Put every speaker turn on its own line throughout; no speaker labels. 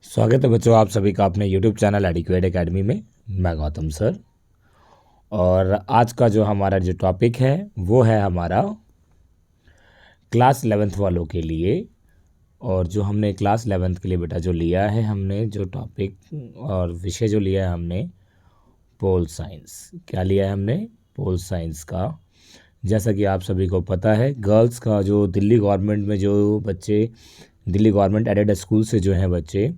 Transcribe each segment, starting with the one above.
स्वागत है बच्चों, आप सभी का अपने YouTube चैनल एडिक्वेट एकेडमी में। मैं गौतम सर। और आज का जो हमारा जो टॉपिक है वो है हमारा क्लास 11th वालों के लिए। और जो हमने क्लास 11th के लिए बेटा जो लिया है, हमने जो टॉपिक और विषय जो लिया है हमने पोल साइंस। क्या लिया है हमने? पोल साइंस का। जैसा कि आप सभी को पता है, गर्ल्स का जो दिल्ली गवर्नमेंट में जो बच्चे दिल्ली गवर्नमेंट एडेड स्कूल से जो हैं बच्चे,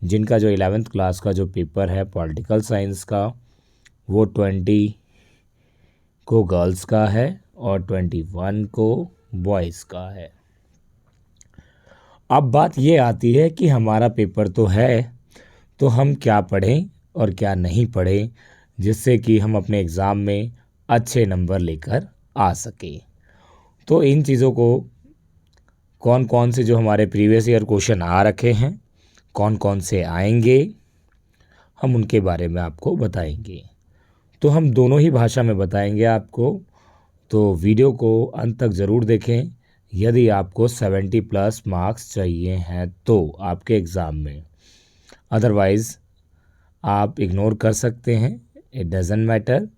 जिनका जो 11th क्लास का जो पेपर है पॉलिटिकल साइंस का, वो 20 को गर्ल्स का है और 21 को बॉयज़ का है। अब बात ये आती है कि हमारा पेपर तो है, तो हम क्या पढ़ें और क्या नहीं पढ़ें जिससे कि हम अपने एग्ज़ाम में अच्छे नंबर लेकर आ सकें। तो इन चीज़ों को कौन कौन से जो हमारे प्रीवियस ईयर क्वेश्चन आ रखे हैं, कौन कौन से आएंगे, हम उनके बारे में आपको बताएंगे। तो हम दोनों ही भाषा में बताएंगे आपको, तो वीडियो को अंत तक ज़रूर देखें यदि आपको 70+ मार्क्स चाहिए हैं तो आपके एग्ज़ाम में। अदरवाइज़ आप इग्नोर कर सकते हैं, इट डज़न्ट मैटर।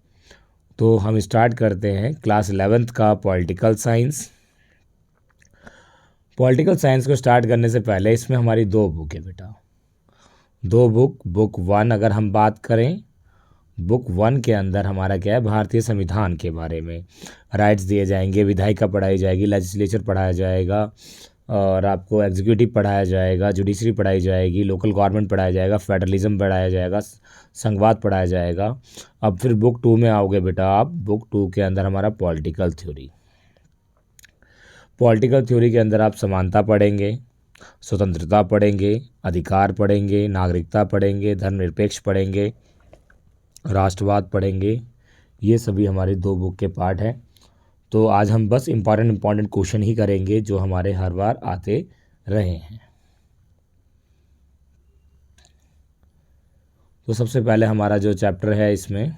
तो हम स्टार्ट करते हैं क्लास 11th का पॉलिटिकल साइंस। पॉलिटिकल साइंस को स्टार्ट करने से पहले इसमें हमारी दो बुक है बेटा। दो बुक 1 अगर हम बात करें, बुक 1 के अंदर हमारा क्या है, भारतीय संविधान के बारे में राइट्स दिए जाएंगे, विधायिका पढ़ाई जाएगी, लेजिस्लेचर पढ़ाया जाएगा, और आपको एग्जीक्यूटिव पढ़ाया जाएगा, जुडिशरी पढ़ाई जाएगी, लोकल गवर्नमेंट पढ़ाया जाएगा, फेडरलिज्म पढ़ाया जाएगा, संघवाद पढ़ाया जाएगा। अब फिर बुक 2 में आओगे बेटा आप, बुक 2 के अंदर हमारा पॉलिटिकल थ्योरी। पॉलिटिकल थ्योरी के अंदर आप समानता पढ़ेंगे, स्वतंत्रता पढ़ेंगे, अधिकार पढ़ेंगे, नागरिकता पढ़ेंगे, धर्मनिरपेक्ष पढ़ेंगे, राष्ट्रवाद पढ़ेंगे। ये सभी हमारी दो बुक के पार्ट हैं। तो आज हम बस इम्पॉर्टेंट क्वेश्चन ही करेंगे जो हमारे हर बार आते रहे हैं। तो सबसे पहले हमारा जो चैप्टर है इसमें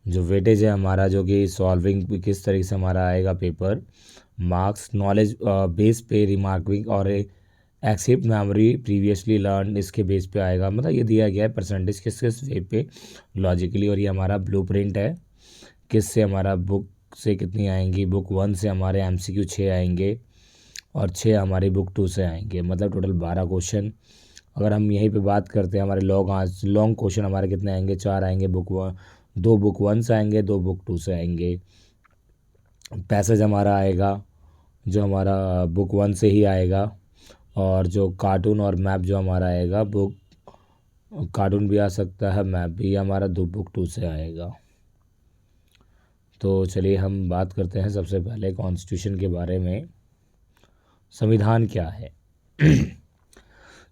जो वेटेज है हमारा, जो कि सॉल्विंग किस तरीके से हमारा आएगा पेपर, मार्क्स नॉलेज बेस पे, रिमार्किंग और एक्सेप्ट मेमोरी प्रीवियसली लर्न, इसके बेस पे आएगा। मतलब ये दिया गया है परसेंटेज किस किस वे पे लॉजिकली। और ये हमारा ब्लूप्रिंट है किस से हमारा बुक से कितनी आएंगी। बुक 1 से हमारे MCQ 6 आएंगे और 6 हमारी बुक 2 से आएंगे, मतलब टोटल 12 क्वेश्चन। अगर हम यहीं पे बात करते हैं, हमारे लॉन्ग क्वेश्चन हमारे कितने आएंगे, 4 आएंगे। दो बुक 1 से आएंगे, 2 बुक 2 से आएंगे। पैसेज हमारा आएगा जो हमारा बुक 1 से ही आएगा, और जो कार्टून और मैप जो हमारा आएगा, बुक कार्टून भी आ सकता है, मैप भी हमारा बुक 2 से आएगा। तो चलिए हम बात करते हैं सबसे पहले कॉन्स्टिट्यूशन के बारे में। संविधान क्या है?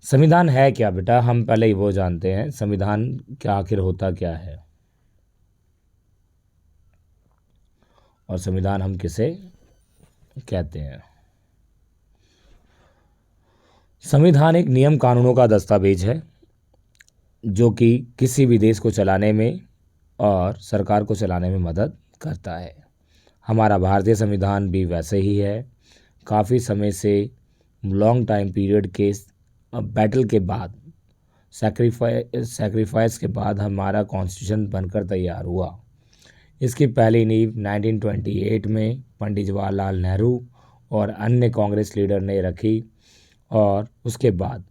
संविधान है क्या बेटा, हम पहले ही वो जानते हैं। संविधान क्या आखिर होता क्या है, और संविधान हम किसे कहते हैं? संविधान एक नियम कानूनों का दस्तावेज है जो कि किसी भी देश को चलाने में और सरकार को चलाने में मदद करता है। हमारा भारतीय संविधान भी वैसे ही है। काफ़ी समय से, लॉन्ग टाइम पीरियड के बैटल के बाद, सैक्रिफाइस के बाद हमारा कॉन्स्टिट्यूशन बनकर तैयार हुआ। इसकी पहली नींव 1928 में पंडित जवाहरलाल नेहरू और अन्य कांग्रेस लीडर ने रखी, और उसके बाद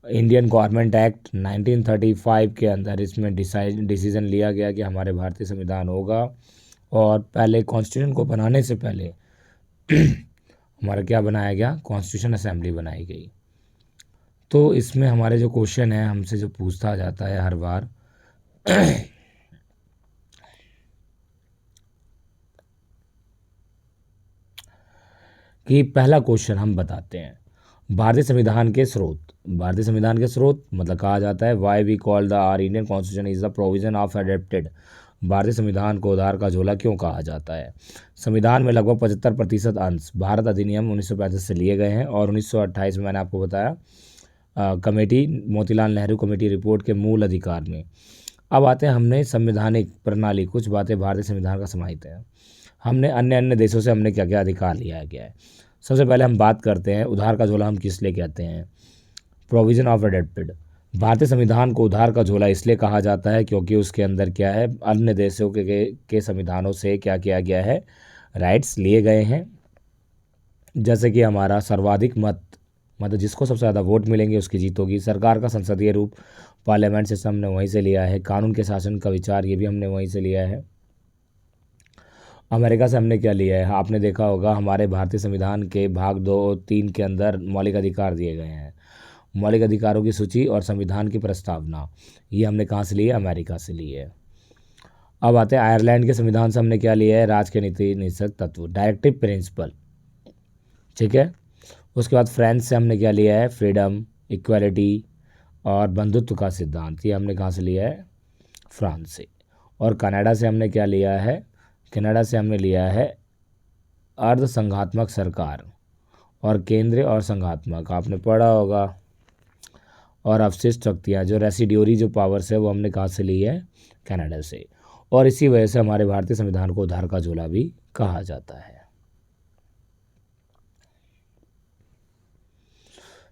इंडियन गवर्नमेंट एक्ट 1935 के अंदर इसमें डिसीजन लिया गया कि हमारे भारतीय संविधान होगा। और पहले कॉन्स्टिट्यूशन को बनाने से पहले हमारा क्या बनाया गया, कॉन्स्टिट्यूशन असेंबली बनाई गई। तो इसमें हमारे जो क्वेश्चन है, हमसे जो पूछता जाता है हर बार कि पहला क्वेश्चन हम बताते हैं, भारतीय संविधान के स्रोत। भारतीय संविधान के स्रोत मतलब कहा जाता है, why we call the our Indian constitution is the provision of adapted. भारतीय संविधान को उधार का झोला क्यों कहा जाता है? संविधान में लगभग 75% अंश भारत अधिनियम 1935 से लिए गए हैं, और 1928 में मैंने आपको बताया committee, Motilal Nehru committee report के मूल अधिकार में। अब आते हैं हमने संवैधानिक प्रणाली, कुछ बातें भारतीय संविधान का समाहित है। हमने अन्य देशों से हमने क्या क्या अधिकार लिया है क्या है। सबसे पहले हम बात करते हैं उधार का झोला हम किस लिए कहते हैं। प्रोविजन ऑफ अडेप्टेड, भारतीय संविधान को उधार का झोला इसलिए कहा जाता है क्योंकि उसके अंदर क्या है, अन्य देशों के संविधानों से क्या किया गया है, राइट्स लिए गए हैं। जैसे कि हमारा सर्वाधिक मत, मतलब जिसको सबसे ज़्यादा वोट मिलेंगे उसकी जीत होगी। सरकार का संसदीय रूप, पार्लियामेंट सिस्टम हमने वहीं से लिया है। कानून के शासन का विचार, ये भी हमने वहीं से लिया है। अमेरिका से हमने क्या लिया है, आपने देखा होगा हमारे भारतीय संविधान के भाग 2-3 के अंदर मौलिक अधिकार दिए गए हैं। मौलिक अधिकारों की सूची और संविधान की प्रस्तावना, ये हमने कहाँ से ली है, अमेरिका से ली है। अब आते हैं आयरलैंड के संविधान से हमने क्या लिया है, राज के नीति निषेध तत्व, डायरेक्टिव प्रिंसिपल, ठीक है। उसके बाद फ्रांस से हमने क्या लिया है, फ्रीडम, इक्वालिटी और बंधुत्व का सिद्धांत, ये हमने कहाँ से लिया है, फ्रांस से। और कनाडा से हमने क्या लिया है, कनाडा से हमने लिया है अर्ध संघात्मक सरकार और केंद्रीय और संघात्मक, आपने पढ़ा होगा। और अवशिष्ट शक्तियाँ, जो रेसिड्यूरी जो पावर्स है, वो हमने कहाँ से ली है, कनाडा से। और इसी वजह से हमारे भारतीय संविधान को उधार का झोला भी कहा जाता है।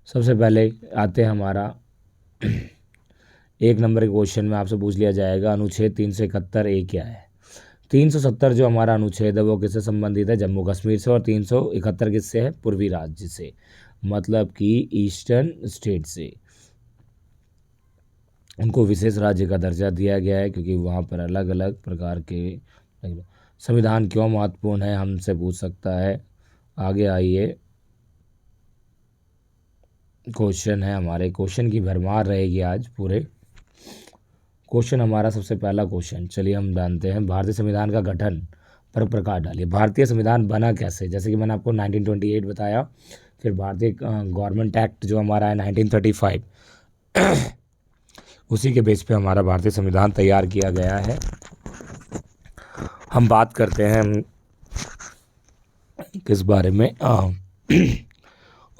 सबसे पहले आते हैं हमारा 1 नंबर के क्वेश्चन में आपसे पूछ लिया जाएगा अनुच्छेद 371A क्या है। 370 जो हमारा अनुच्छेद है वो किससे संबंधित है, जम्मू कश्मीर से। और 371 किससे है, पूर्वी राज्य से, मतलब कि ईस्टर्न स्टेट से। उनको विशेष राज्य का दर्जा दिया गया है क्योंकि वहाँ पर अलग अलग प्रकार के। संविधान क्यों महत्वपूर्ण है, हमसे पूछ सकता है। आगे आइए, क्वेश्चन है हमारे, क्वेश्चन की भरमार रहेगी आज पूरे। क्वेश्चन हमारा सबसे पहला क्वेश्चन, चलिए हम जानते हैं। भारतीय संविधान का गठन पर प्रकाश डालिए। भारतीय संविधान बना कैसे, जैसे कि मैंने आपको 1928 बताया, फिर भारतीय गवर्नमेंट एक्ट जो हमारा है 1935, उसी के बेस पे हमारा भारतीय संविधान तैयार किया गया है। हम बात करते हैं किस बारे में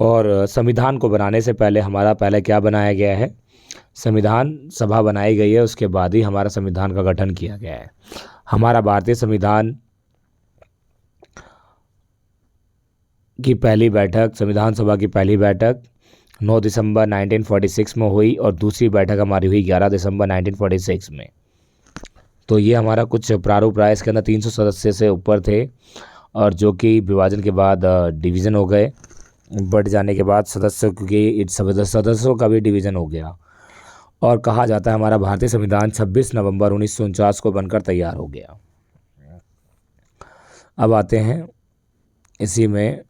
और संविधान को बनाने से पहले हमारा पहले क्या बनाया गया है, संविधान सभा बनाई गई है, उसके बाद ही हमारा संविधान का गठन किया गया है। हमारा भारतीय संविधान की पहली बैठक, संविधान सभा की पहली बैठक 9 दिसंबर 1946 में हुई और दूसरी बैठक हमारी हुई 11 दिसंबर 1946 में। तो ये हमारा कुछ प्रारूप रहा है। इसके अंदर 300 सदस्य से ऊपर थे और जो कि विभाजन के बाद डिवीज़न हो गए, बढ़ जाने के बाद सदस्यों की सदस्यों का भी डिवीज़न हो गया। और कहा जाता है हमारा भारतीय संविधान 26 नवंबर 1949 को बनकर तैयार हो गया। अब आते हैं इसी में,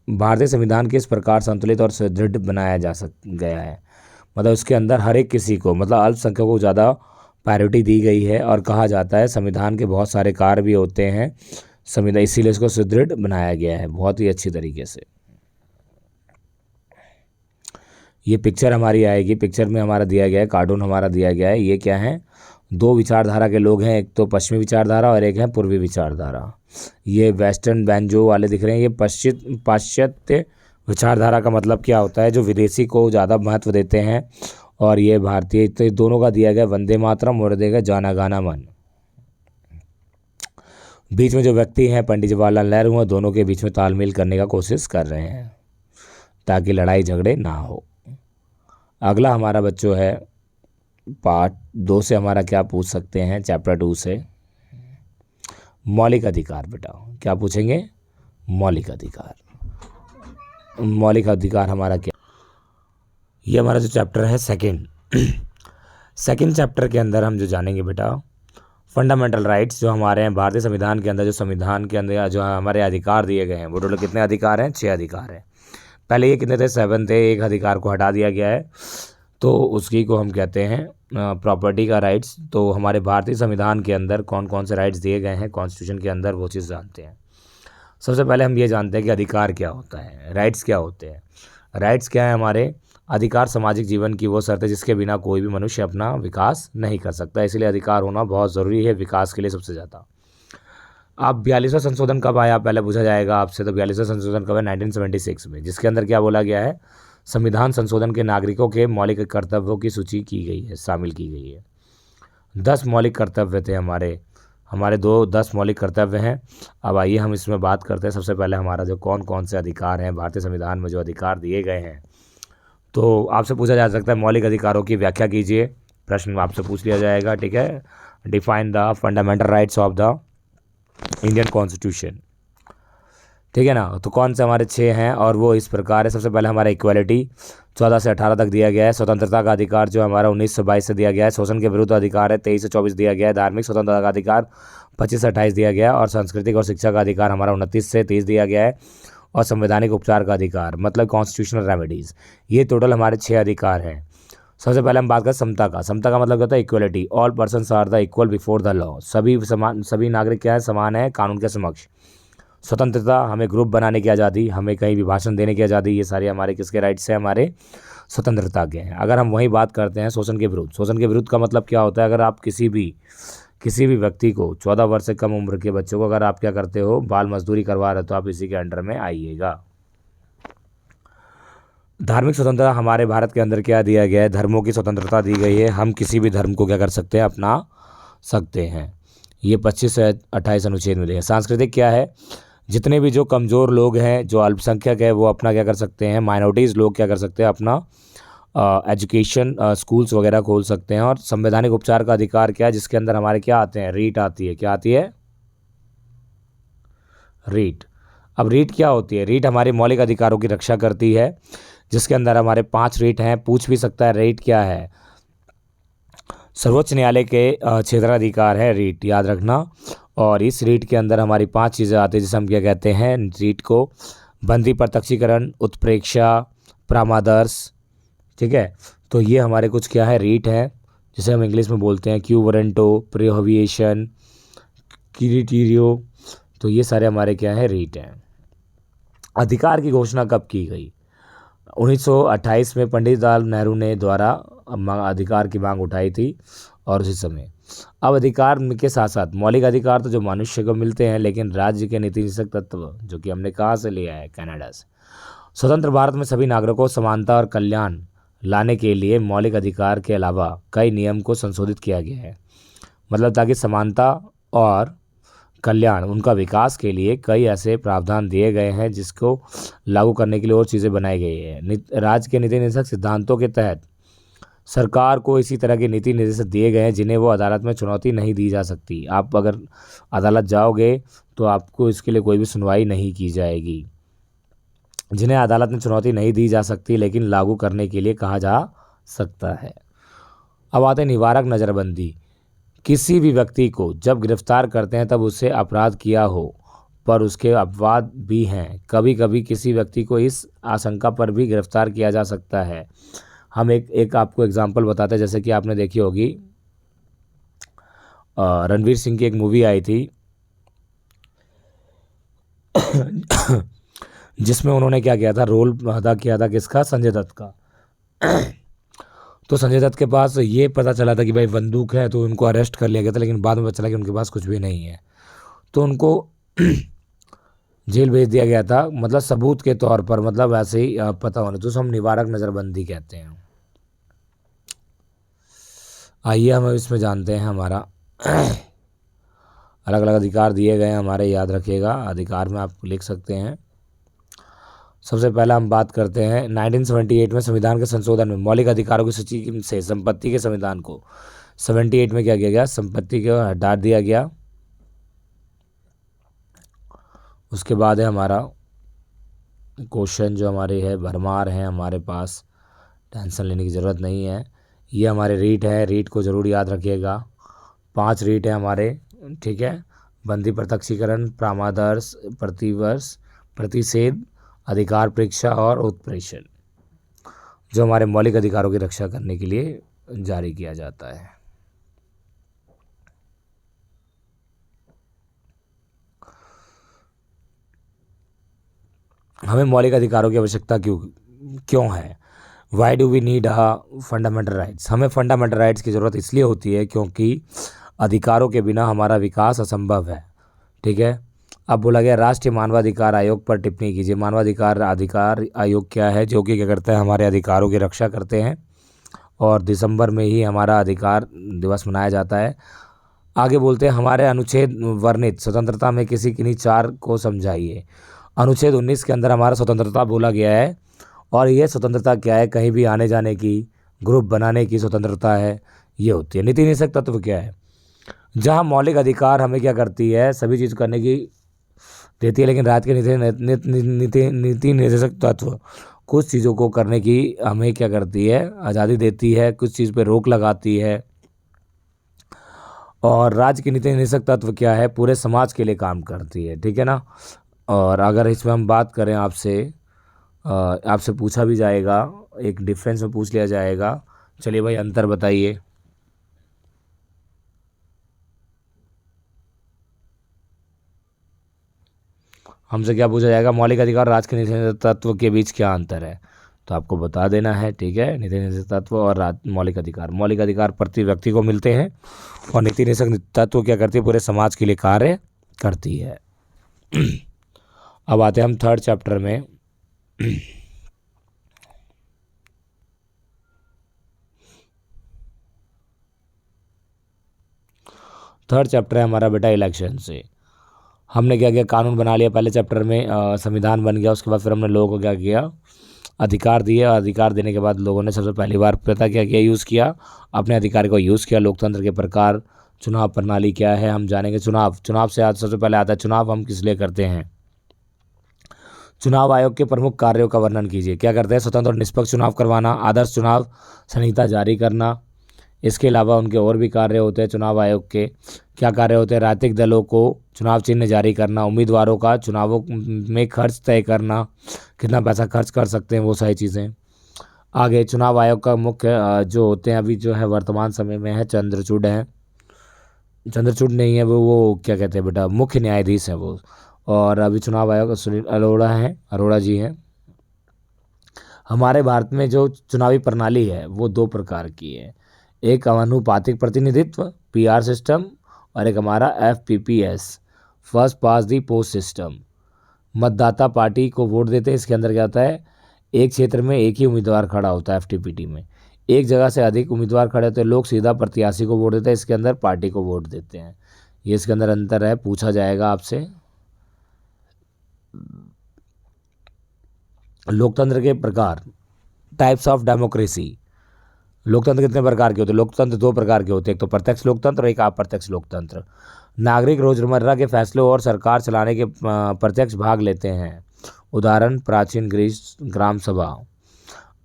भारतीय संविधान किस प्रकार संतुलित और सुदृढ़ बनाया जा गया है, मतलब उसके अंदर हर एक किसी को, मतलब अल्पसंख्यकों को ज़्यादा प्रायोरिटी दी गई है। और कहा जाता है संविधान के बहुत सारे कार्य भी होते हैं संविधान, इसीलिए इसको सुदृढ़ बनाया गया है बहुत ही अच्छी तरीके से। ये पिक्चर हमारी आएगी, पिक्चर में हमारा दिया गया है, कार्टून हमारा दिया गया है। ये क्या है, 2 विचारधारा के लोग हैं, एक तो पश्चिमी विचारधारा और एक है पूर्वी विचारधारा। ये वेस्टर्न बैंजो वाले दिख रहे हैं, ये पाश्चात्य विचारधारा का मतलब क्या होता है, जो विदेशी को ज़्यादा महत्व देते हैं। और ये भारतीय, तो दोनों का दिया गया वंदे मातरम और देगा जाना गाना मन। बीच में जो व्यक्ति हैं पंडित जवाहरलाल नेहरू हैं, दोनों के बीच में तालमेल करने का कोशिश कर रहे हैं ताकि लड़ाई झगड़े ना हो। अगला हमारा बच्चों है पार्ट 2 से हमारा क्या पूछ सकते हैं, चैप्टर 2 से मौलिक अधिकार। बेटा क्या पूछेंगे, मौलिक अधिकार। मौलिक अधिकार हमारा क्या, ये हमारा जो चैप्टर है सेकंड चैप्टर के अंदर हम जो जानेंगे बेटा, फंडामेंटल राइट्स जो हमारे हैं भारतीय संविधान के अंदर, जो संविधान के अंदर जो हमारे अधिकार दिए गए हैं वो टोटल कितने अधिकार हैं, 6 अधिकार हैं। पहले ये कितने थे, 7 थे, एक अधिकार को हटा दिया गया है, तो उसकी को हम कहते हैं प्रॉपर्टी का राइट्स। तो हमारे भारतीय संविधान के अंदर कौन कौन से राइट्स दिए गए हैं कॉन्स्टिट्यूशन के अंदर, वो चीज़ जानते हैं। सबसे पहले हम ये जानते हैं कि अधिकार क्या होता है, राइट्स क्या होते हैं। राइट्स क्या है हमारे, अधिकार सामाजिक जीवन की वो शर्त है जिसके बिना कोई भी मनुष्य अपना विकास नहीं कर सकता, इसलिए अधिकार होना बहुत ज़रूरी है विकास के लिए सबसे ज़्यादा। अब 42वां संशोधन कब आया, पहले पूछा जाएगा आपसे। तो 42वां संशोधन कब है, 1976 में, जिसके अंदर क्या बोला गया है, संविधान संशोधन के नागरिकों के मौलिक कर्तव्यों की सूची की गई है, शामिल की गई है। 10 मौलिक कर्तव्य थे हमारे हमारे दो 10 मौलिक कर्तव्य हैं। अब आइए हम इसमें बात करते हैं। सबसे पहले हमारा जो कौन कौन से अधिकार हैं भारतीय संविधान में जो अधिकार दिए गए हैं, तो आपसे पूछा जा सकता है मौलिक अधिकारों की व्याख्या कीजिए, प्रश्न आपसे पूछ लिया जाएगा। ठीक है, define the fundamental rights of the Indian constitution. ठीक है ना, तो कौन से हमारे 6 हैं और वो इस प्रकार है। सबसे पहले हमारा इक्वलिटी 14 से 18 तक दिया गया है। स्वतंत्रता का अधिकार जो हमारा 19 से 22 से दिया गया है। शोषण के विरुद्ध अधिकार है 23 से 24 दिया गया है। धार्मिक स्वतंत्रता का अधिकार 25 से 28 दिया गया है। और सांस्कृतिक और शिक्षा का अधिकार हमारा 29 से 30 दिया गया है। और संवैधानिक उपचार का अधिकार मतलब कॉन्स्टिट्यूशनल रेमेडीज़, ये टोटल हमारे 6 अधिकार हैं। सबसे पहले हम बात करें समता का। समता का मतलब क्या होता है? Equality. All persons are the equal before the law. सभी समान, सभी नागरिक क्या है? समान है कानून के समक्ष। स्वतंत्रता, हमें ग्रुप बनाने की आज़ादी, हमें कहीं भी भाषण देने की आज़ादी, ये सारे हमारे किसके राइट्स हैं? हमारे स्वतंत्रता के हैं। अगर हम वही बात करते हैं शोषण के विरुद्ध। शोषण के विरुद्ध का मतलब क्या होता है? अगर आप किसी भी व्यक्ति को 14 वर्ष से कम उम्र के बच्चों को अगर आप क्या करते हो? बाल मजदूरी करवा रहे हो, तो आप इसी के अंडर में आइएगा। धार्मिक स्वतंत्रता, हमारे भारत के अंदर क्या दिया गया है? धर्मों की स्वतंत्रता दी गई है। हम किसी भी धर्म को क्या कर सकते हैं? अपना सकते हैं। ये 25 से 28 अनुच्छेद में दिया है। सांस्कृतिक क्या है? जितने भी जो कमज़ोर लोग हैं, जो अल्पसंख्यक है, वो अपना क्या कर सकते हैं? माइनॉरिटीज़ लोग क्या कर सकते हैं? अपना एजुकेशन स्कूल्स वगैरह खोल सकते हैं। और संवैधानिक उपचार का अधिकार क्या है? जिसके अंदर हमारे क्या आते हैं? रीट आती है। क्या आती है? रीट। अब रीट क्या होती है? रीट हमारे मौलिक अधिकारों की रक्षा करती है, जिसके अंदर हमारे 5 रीट हैं। पूछ भी सकता है रीट क्या है? सर्वोच्च न्यायालय के क्षेत्राधिकार है रीट, याद रखना। और इस रीट के अंदर हमारी 5 चीज़ें आती हैं, जिसे हम क्या कहते हैं? रीट को बंदी प्रत्यक्षीकरण, उत्प्रेक्षा, परामर्श। ठीक है, तो ये हमारे कुछ क्या है? रीट है, जिसे हम इंग्लिश में बोलते हैं क्यू वारंटो, प्रोहिबिशन, क्रिटेरियो। तो ये सारे हमारे क्या है? रीट हैं। अधिकार की घोषणा कब की गई? 1928 में पंडित जवाहरलाल नेहरू ने द्वारा अधिकार की मांग उठाई थी, और उसी समय। अब अधिकार के साथ साथ मौलिक अधिकार तो जो मनुष्य को मिलते हैं, लेकिन राज्य के नीति निषेधक तत्व जो कि हमने कहाँ से लिया है? कनाडा से। स्वतंत्र भारत में सभी नागरिकों को समानता और कल्याण लाने के लिए मौलिक अधिकार के अलावा कई नियम को संशोधित किया गया है। मतलब ताकि समानता और कल्याण, उनका विकास के लिए कई ऐसे प्रावधान दिए गए हैं, जिसको लागू करने के लिए और चीज़ें बनाई गई है। राज्य के नीति निर्देशक सिद्धांतों के तहत सरकार को इसी तरह के नीति निर्देश दिए गए हैं, जिन्हें वो अदालत में चुनौती नहीं दी जा सकती। आप अगर अदालत जाओगे तो आपको इसके लिए कोई भी सुनवाई नहीं की जाएगी। जिन्हें अदालत में चुनौती नहीं दी जा सकती, लेकिन लागू करने के लिए कहा जा सकता है। अब आते हैं निवारक नज़रबंदी। किसी भी व्यक्ति को जब गिरफ्तार करते हैं तब उससे अपराध किया हो, पर उसके अपवाद भी हैं। कभी कभी किसी व्यक्ति को इस आशंका पर भी गिरफ्तार किया जा सकता है। हम एक आपको एग्जांपल बताते हैं। जैसे कि आपने देखी होगी रणवीर सिंह की एक मूवी आई थी जिसमें उन्होंने क्या किया था? रोल अदा किया था किसका? संजय दत्त का। तो संजय दत्त के पास ये पता चला था कि भाई बंदूक है, तो उनको अरेस्ट कर लिया गया था, लेकिन बाद में पता चला कि उनके पास कुछ भी नहीं है, तो उनको जेल भेज दिया गया था, मतलब सबूत के तौर पर, मतलब ऐसे ही पता होने, तो हम निवारक नज़रबंदी कहते हैं। आइए हम इसमें जानते हैं हमारा अलग अलग अधिकार दिए गए हैं हमारे, याद रखिएगा। अधिकार में आप लिख सकते हैं। सबसे पहला हम बात करते हैं 1978 में संविधान के संशोधन में मौलिक अधिकारों की सूची से संपत्ति के संविधान को 78 में क्या किया गया? संपत्ति को हटा दिया गया। उसके बाद है हमारा क्वेश्चन जो हमारे है भरमार है हमारे पास, टेंशन लेने की ज़रूरत नहीं है। ये हमारे रीट है, रीट को ज़रूर याद रखिएगा। 5 रीट है हमारे, ठीक है। बंदी प्रत्यक्षीकरण, परामर्श, प्रतिवर्ष, प्रतिषेध, अधिकार परीक्षा और उत्प्रेषण, जो हमारे मौलिक अधिकारों की रक्षा करने के लिए जारी किया जाता है। हमें मौलिक अधिकारों की आवश्यकता क्यों है? Why do we need fundamental rights? हमें फंडामेंटल राइट्स की ज़रूरत इसलिए होती है क्योंकि अधिकारों के बिना हमारा विकास असंभव है। ठीक है, अब बोला गया राष्ट्रीय मानवाधिकार आयोग पर टिप्पणी कीजिए। मानवाधिकार अधिकार आयोग क्या है, जो कि क्या करता है, हमारे अधिकारों की रक्षा करते हैं, और दिसंबर में ही हमारा अधिकार दिवस मनाया जाता है। आगे बोलते हैं हमारे अनुच्छेद वर्णित स्वतंत्रता में किसी किन्हीं चार को समझाइए। अनुच्छेद 19 के अंदर हमारा स्वतंत्रता बोला गया है, और यह स्वतंत्रता क्या है, कहीं भी आने जाने की, ग्रुप बनाने की स्वतंत्रता है, ये होती है। नीति निषेध तत्व क्या है, जहाँ मौलिक अधिकार हमें क्या करती है, सभी चीज़ करने की देती है, लेकिन राज्य के नीति निर्देशक तत्व कुछ चीज़ों को करने की हमें क्या करती है, आज़ादी देती है, कुछ चीज़ पे रोक लगाती है। और राज्य की नीति निर्देशक तत्व क्या है, पूरे समाज के लिए काम करती है, ठीक है ना। और अगर इसमें हम बात करें आपसे पूछा भी जाएगा, एक डिफरेंस में पूछ लिया जाएगा, चलिए भाई अंतर बताइए। हमसे क्या पूछा जाएगा, मौलिक अधिकार और राज्य के नीति निर्देशक तत्व के बीच क्या अंतर है, तो आपको बता देना है, ठीक है। नीति निर्देशक तत्व और मौलिक अधिकार, मौलिक अधिकार प्रति व्यक्ति को मिलते हैं, और नीति निर्देशक तत्व क्या करती है, पूरे समाज के लिए कार्य करती है। अब आते हैं हम थर्ड चैप्टर में। थर्ड चैप्टर है हमारा बेटा इलेक्शन से। हमने क्या किया, कानून बना लिया पहले चैप्टर में, संविधान बन गया, उसके बाद फिर हमने लोगों को क्या किया, अधिकार दिए, और अधिकार देने के बाद लोगों ने सबसे पहली बार पता क्या किया, यूज़ किया, अपने अधिकार को यूज़ किया। लोकतंत्र के प्रकार, चुनाव प्रणाली क्या है हम जानेंगे। चुनाव से आज सबसे पहले आता है, चुनाव हम किस लिए करते हैं। चुनाव आयोग के प्रमुख कार्यों का वर्णन कीजिए। क्या करते हैं, स्वतंत्र और निष्पक्ष चुनाव करवाना, आदर्श चुनाव संहिता जारी करना। इसके अलावा उनके और भी कार्य होते हैं चुनाव आयोग के। क्या कार्य होते हैं, राजनीतिक दलों को चुनाव चिन्ह जारी करना, उम्मीदवारों का चुनावों में खर्च तय करना, कितना पैसा खर्च कर सकते हैं, वो सारी चीज़ें। आगे चुनाव आयोग का मुख्य जो होते हैं अभी जो है वर्तमान समय में है, चंद्रचूड़ हैं, चंद्रचूड़ नहीं है वो क्या कहते हैं बेटा, मुख्य न्यायाधीश हैं वो। और अभी चुनाव आयोग सुनील अरोड़ा हैं, अरोड़ा जी हैं। हमारे भारत में जो चुनावी प्रणाली है वो दो प्रकार की है, एक अनुपातिक प्रतिनिधित्व पीआर सिस्टम, और एक हमारा एफपीपीएस फर्स्ट पास दी पोस्ट सिस्टम। मतदाता पार्टी को वोट देते हैं, इसके अंदर क्या होता है, एक क्षेत्र में एक ही उम्मीदवार खड़ा होता है, एफटीपीटी में एक जगह से अधिक उम्मीदवार खड़े होते हैं, लोग सीधा प्रत्याशी को वोट देते हैं, इसके अंदर पार्टी को वोट देते हैं। ये इसके अंदर अंतर है, पूछा जाएगा आपसे। लोकतंत्र के प्रकार, टाइप्स ऑफ डेमोक्रेसी। लोकतंत्र कितने प्रकार के होते हैं, लोकतंत्र दो प्रकार के होते हैं, एक तो प्रत्यक्ष लोकतंत्र और एक अप्रत्यक्ष लोकतंत्र। नागरिक रोजमर्रा के फैसलों और सरकार चलाने के प्रत्यक्ष भाग लेते हैं, उदाहरण प्राचीन ग्रीस ग्राम सभा।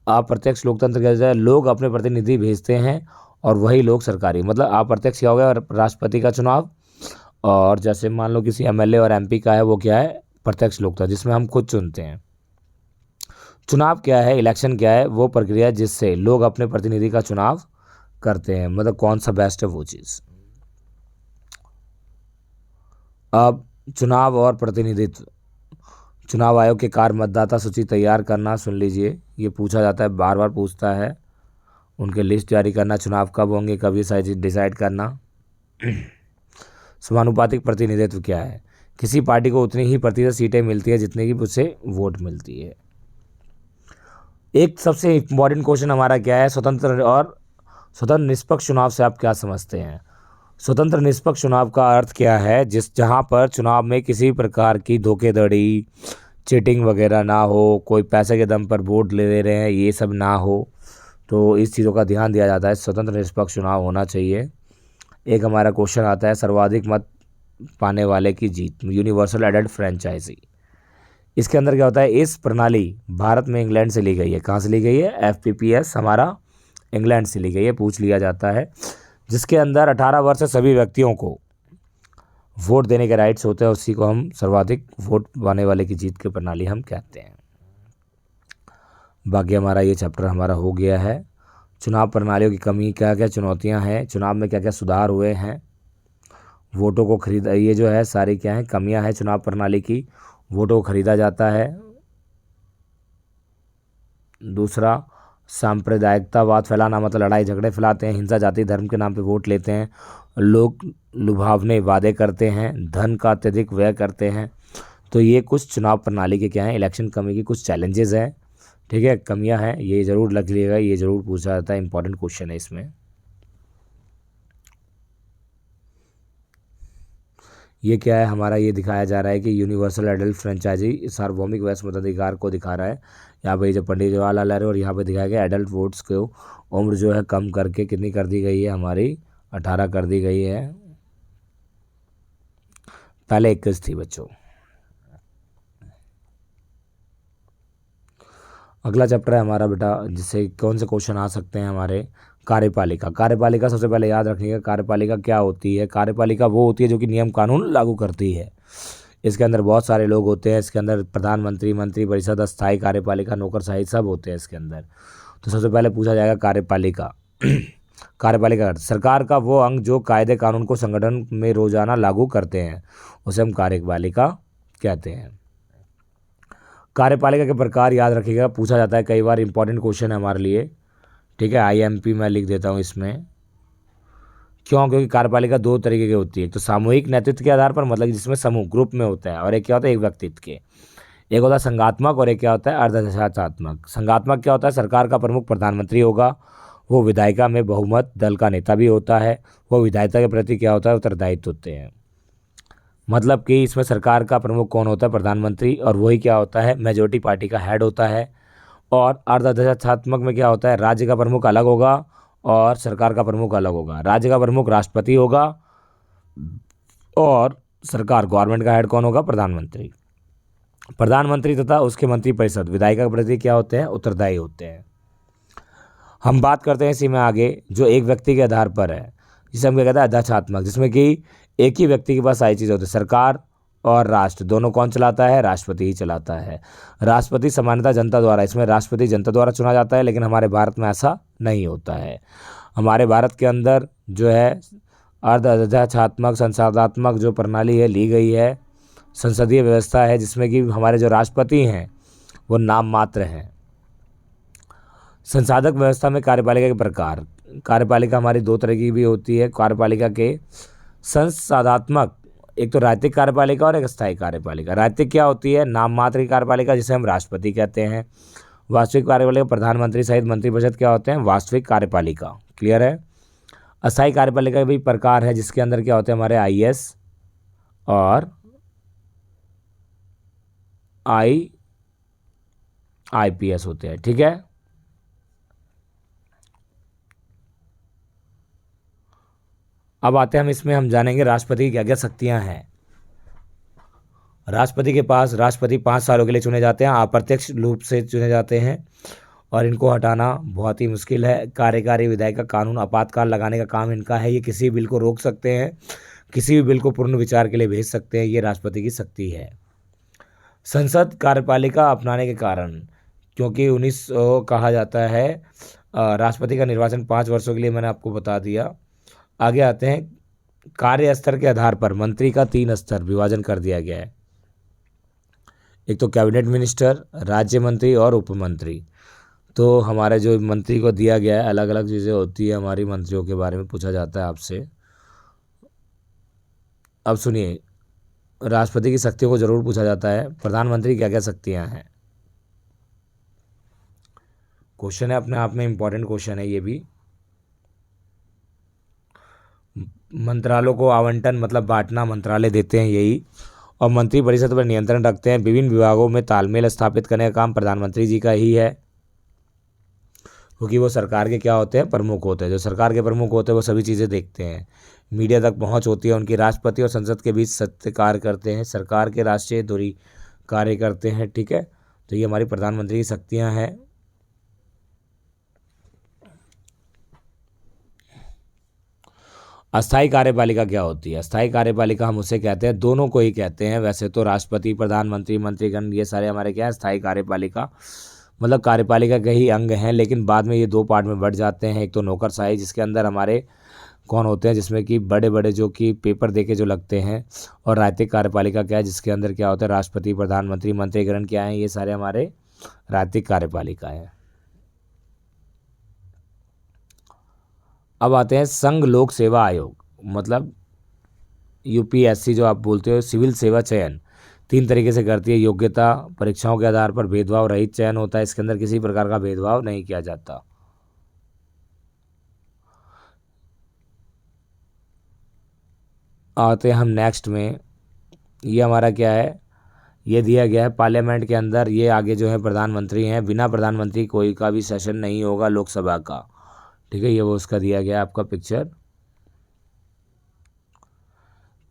अप्रत्यक्ष लोकतंत्र कैसा है, लोग अपने प्रतिनिधि भेजते हैं और वही लोग सरकारी, मतलब अप्रत्यक्ष क्या हो गया, राष्ट्रपति का चुनाव, और जैसे मान लो किसी एमएलए और एमपी का है, वो क्या है, प्रत्यक्ष लोकतंत्र, जिसमें हम खुद चुनते हैं। चुनाव क्या है, इलेक्शन क्या है, वो प्रक्रिया जिससे लोग अपने प्रतिनिधि का चुनाव करते हैं, मतलब कौन सा बेस्ट है वो चीज़। अब चुनाव और प्रतिनिधित्व, चुनाव आयोग के कार्य मतदाता सूची तैयार करना, सुन लीजिए ये पूछा जाता है, बार बार पूछता है। उनके लिस्ट जारी करना, चुनाव कब होंगे, कब ये सारी चीज़ डिसाइड करना। समानुपातिक प्रतिनिधित्व क्या है, किसी पार्टी को उतनी ही प्रतिशत सीटें मिलती है जितने की उसे वोट मिलती है। एक सबसे इम्पॉर्टेंट क्वेश्चन हमारा क्या है, स्वतंत्र निष्पक्ष चुनाव से आप क्या समझते हैं। स्वतंत्र निष्पक्ष चुनाव का अर्थ क्या है, जहां पर चुनाव में किसी प्रकार की धोखाधड़ी, चीटिंग वगैरह ना हो, कोई पैसे के दम पर वोट ले रहे हैं, ये सब ना हो, तो इस चीज़ों का ध्यान दिया जाता है। स्वतंत्र निष्पक्ष चुनाव होना चाहिए। एक हमारा क्वेश्चन आता है, सर्वाधिक मत पाने वाले की जीत, यूनिवर्सल एडेड फ्रेंचाइजी। इसके अंदर क्या होता है, इस प्रणाली भारत में इंग्लैंड से ली गई है। कहाँ से ली गई है, एफपीपीएस हमारा इंग्लैंड से ली गई है, पूछ लिया जाता है। जिसके अंदर 18 वर्ष से सभी व्यक्तियों को वोट देने के राइट्स होते हैं, उसी को हम सर्वाधिक वोट पाने वाले की जीत की प्रणाली हम कहते हैं। बाकी हमारा ये चैप्टर हमारा हो गया है। चुनाव प्रणालियों की कमी, क्या क्या चुनौतियां हैं, चुनाव में क्या क्या सुधार हुए हैं, वोटों को खरीदा, ये जो है सारी क्या है कमियां हैं चुनाव प्रणाली की, वोटों को खरीदा जाता है। दूसरा, सांप्रदायिकतावाद फैलाना मतलब लड़ाई झगड़े फैलाते हैं, हिंसा जाति धर्म के नाम पे वोट लेते हैं, लोग लुभावने वादे करते हैं, धन का अत्यधिक व्यय करते हैं। तो ये कुछ चुनाव प्रणाली के क्या हैं, इलेक्शन कमी की कुछ चैलेंजेस हैं, ठीक है, कमियां हैं, ये ज़रूर लग लिएगा, ये ज़रूर पूछा जाता है, इंपॉर्टेंट क्वेश्चन है इसमें। ये क्या है हमारा, ये दिखाया जा रहा है कि यूनिवर्सल एडल्ट फ्रेंचाइजी सार्वभौमिक वयस्क मताधिकार को दिखा रहा है। यहाँ पे जो पंडित जवाहरलाल नेहरू और यहाँ पे दिखाया गया एडल्ट वोट्स को उम्र जो है कम करके कितनी कर दी गई है हमारी, 18 कर दी गई है, पहले 21 थी बच्चों। अगला चैप्टर है हमारा बेटा, जिससे कौन से क्वेश्चन आ सकते हैं हमारे, कार्यपालिका। कार्यपालिका सबसे पहले याद रखिएगा, कार्यपालिका क्या होती है। कार्यपालिका वो होती है जो कि नियम कानून लागू करती है। इसके अंदर बहुत सारे लोग होते हैं, इसके अंदर प्रधानमंत्री, मंत्री परिषद, अस्थायी कार्यपालिका, नौकरशाही सब होते हैं इसके अंदर। तो सबसे पहले पूछा जाएगा कार्यपालिका। कार्यपालिका सरकार का वो अंग जो कायदे कानून को संगठन में रोजाना लागू करते हैं, उसे हम कार्यपालिका कहते हैं। कार्यपालिका के प्रकार याद रखिएगा, पूछा जाता है कई बार, इंपॉर्टेंट क्वेश्चन है हमारे लिए, ठीक है। IMP मैं लिख देता हूँ इसमें, क्यों, क्योंकि कार्यपालिका दो तरीके की होती है। एक तो सामूहिक नेतृत्व के आधार पर, मतलब जिसमें समूह ग्रुप में होता है, और एक क्या होता है, एक व्यक्तित्व के। एक होता है संघात्मक और एक क्या होता है, अर्धशासनात्मक। संघात्मक क्या होता है, सरकार का प्रमुख प्रधानमंत्री होगा, वो विधायिका में बहुमत दल का नेता भी होता है, वो विधायिका के प्रति क्या होता है, उत्तरदायित्व होते हैं। मतलब कि इसमें सरकार का प्रमुख कौन होता है, प्रधानमंत्री, और वही क्या होता है, मेजोरिटी पार्टी का हेड होता है। और अर्धशासनात्मक में क्या होता है, राज्य का प्रमुख अलग होगा और सरकार का प्रमुख अलग होगा। राज्य का प्रमुख राष्ट्रपति होगा और सरकार गवर्नमेंट का हेड कौन होगा, प्रधानमंत्री। प्रधानमंत्री तथा उसके मंत्रिपरिषद विधायिका के प्रति क्या होते हैं, उत्तरदायी होते हैं। हम बात करते हैं इसी में आगे, जो एक व्यक्ति के आधार पर है, जिसे हम क्या कहते हैं, अध्यक्षात्मक, जिसमें कि एक ही व्यक्ति के पास सारी चीज़ें होती है। सरकार और राष्ट्र दोनों कौन चलाता है, राष्ट्रपति ही चलाता है। राष्ट्रपति सामान्यतः जनता द्वारा, इसमें राष्ट्रपति जनता द्वारा चुना जाता है, लेकिन हमारे भारत में ऐसा नहीं होता है। हमारे भारत के अंदर जो है अध्यक्षात्मक संसदात्मक जो प्रणाली है ली गई है, संसदीय व्यवस्था है, जिसमें कि हमारे जो राष्ट्रपति हैं वो नाम मात्र हैं। संसाधक व्यवस्था में कार्यपालिका के प्रकार, कार्यपालिका हमारी दो तरह की भी होती है। कार्यपालिका के संसाधात्मक, एक तो राजनीतिक कार्यपालिका और एक स्थायी कार्यपालिका। राजनीतिक क्या होती है, नाम मात्र की कार्यपालिका, जिसे हम राष्ट्रपति कहते हैं। वास्तविक कार्यपालिका प्रधानमंत्री सहित मंत्रिपरिषद क्या होते हैं, वास्तविक कार्यपालिका। क्लियर है। अस्थायी कार्यपालिका का भी प्रकार है, जिसके अंदर क्या होते हैं, हमारे IAS और IPS होते हैं, ठीक है। अब आते हैं हम इसमें, हम जानेंगे राष्ट्रपति की क्या क्या शक्तियां हैं। राष्ट्रपति के पास, राष्ट्रपति 5 सालों के लिए चुने जाते हैं, अप्रत्यक्ष रूप से चुने जाते हैं, और इनको हटाना बहुत ही मुश्किल है। कार्यकारी विधायिका का कानून आपातकाल लगाने का काम इनका है। ये किसी बिल को रोक सकते हैं, किसी भी बिल को पूर्ण विचार के लिए भेज सकते हैं, ये राष्ट्रपति की शक्ति है। संसद कार्यपालिका अपनाने के कारण, क्योंकि 1900 कहा जाता है, राष्ट्रपति का निर्वाचन 5 वर्षों के लिए, मैंने आपको बता दिया। आगे आते हैं, कार्य स्तर के आधार पर मंत्री का 3 स्तर विभाजन कर दिया गया है। एक तो कैबिनेट मिनिस्टर, राज्य मंत्री और उप मंत्री। तो हमारे जो मंत्री को दिया गया है, अलग अलग चीज़ें होती है हमारी मंत्रियों के बारे में पूछा जाता है आपसे। अब सुनिए, राष्ट्रपति की शक्तियों को जरूर पूछा जाता है, प्रधानमंत्री क्या क्या शक्तियां हैं। क्वेश्चन है, अपने आप में इंपॉर्टेंट क्वेश्चन है ये भी। मंत्रालयों को आवंटन मतलब बांटना, मंत्रालय देते हैं यही, और मंत्रिपरिषद पर नियंत्रण रखते हैं। विभिन्न विभागों में तालमेल स्थापित करने का काम प्रधानमंत्री जी का ही है, क्योंकि वो सरकार के क्या होते हैं, प्रमुख होते हैं। जो सरकार के प्रमुख होते हैं वो सभी चीज़ें देखते हैं, मीडिया तक पहुंच होती है उनकी। राष्ट्रपति और संसद के बीच सत्य कार्य करते हैं, सरकार के राष्ट्रीय धुरी कार्य करते हैं, ठीक है। तो ये हमारी प्रधानमंत्री की शक्तियां हैं। अस्थायी कार्यपालिका क्या होती है, अस्थायी कार्यपालिका हम उसे कहते हैं, दोनों को ही कहते हैं वैसे तो, राष्ट्रपति, प्रधानमंत्री, मंत्रीगण, ये सारे हमारे क्या है, स्थायी कार्यपालिका, मतलब कार्यपालिका के ही अंग हैं। लेकिन बाद में ये 2 पार्ट में बढ़ जाते हैं। एक तो नौकरशाही, जिसके अंदर हमारे कौन होते हैं, जिसमें कि बड़े बड़े जो कि पेपर देके जो लगते हैं, और राजनीतिक कार्यपालिका क्या है, जिसके अंदर क्या होता है, राष्ट्रपति, प्रधानमंत्री, मंत्रीगण क्या है, ये सारे हमारे राजनीतिक कार्यपालिका है। अब आते हैं संघ लोक सेवा आयोग, मतलब यूपीएससी जो आप बोलते हो, सिविल सेवा चयन 3 तरीके से करती है। योग्यता परीक्षाओं के आधार पर भेदभाव रहित चयन होता है, इसके अंदर किसी प्रकार का भेदभाव नहीं किया जाता। आते हैं हम नेक्स्ट में, ये हमारा क्या है, ये दिया गया है पार्लियामेंट के अंदर, ये आगे जो है प्रधानमंत्री हैं, बिना प्रधानमंत्री कोई का भी सेशन नहीं होगा लोकसभा का, ठीक है, ये वो उसका दिया गया है आपका picture.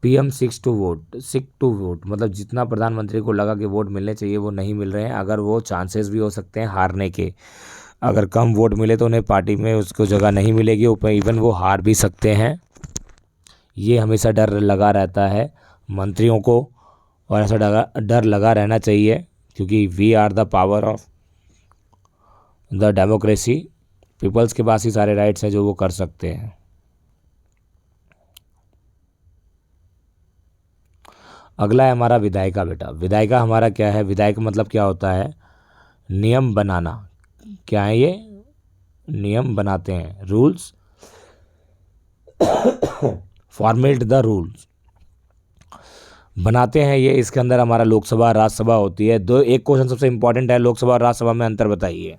PM six to vote मतलब जितना प्रधानमंत्री को लगा कि वोट मिलने चाहिए वो नहीं मिल रहे हैं, अगर वो चांसेस भी हो सकते हैं हारने के, अगर कम वोट मिले तो उन्हें पार्टी में उसको जगह नहीं मिलेगी, ऊपर इवन वो हार भी सकते हैं। ये हमेशा डर लगा रहता है मंत्रियों को, और ऐसा डर लगा रहना चाहिए, क्योंकि we are the power of the democracy, peoples के पास ही सारे राइट्स हैं जो वो कर सकते हैं। अगला है हमारा विधायिका बेटा। विधायिका हमारा क्या है, विधायक मतलब क्या होता है, नियम बनाना। क्या है ये, नियम बनाते हैं, रूल्स फॉर्मेट द रूल्स बनाते हैं ये। इसके अंदर हमारा लोकसभा राज्यसभा होती है। एक क्वेश्चन सबसे इंपॉर्टेंट है, लोकसभा और राज्यसभा में अंतर बताइए।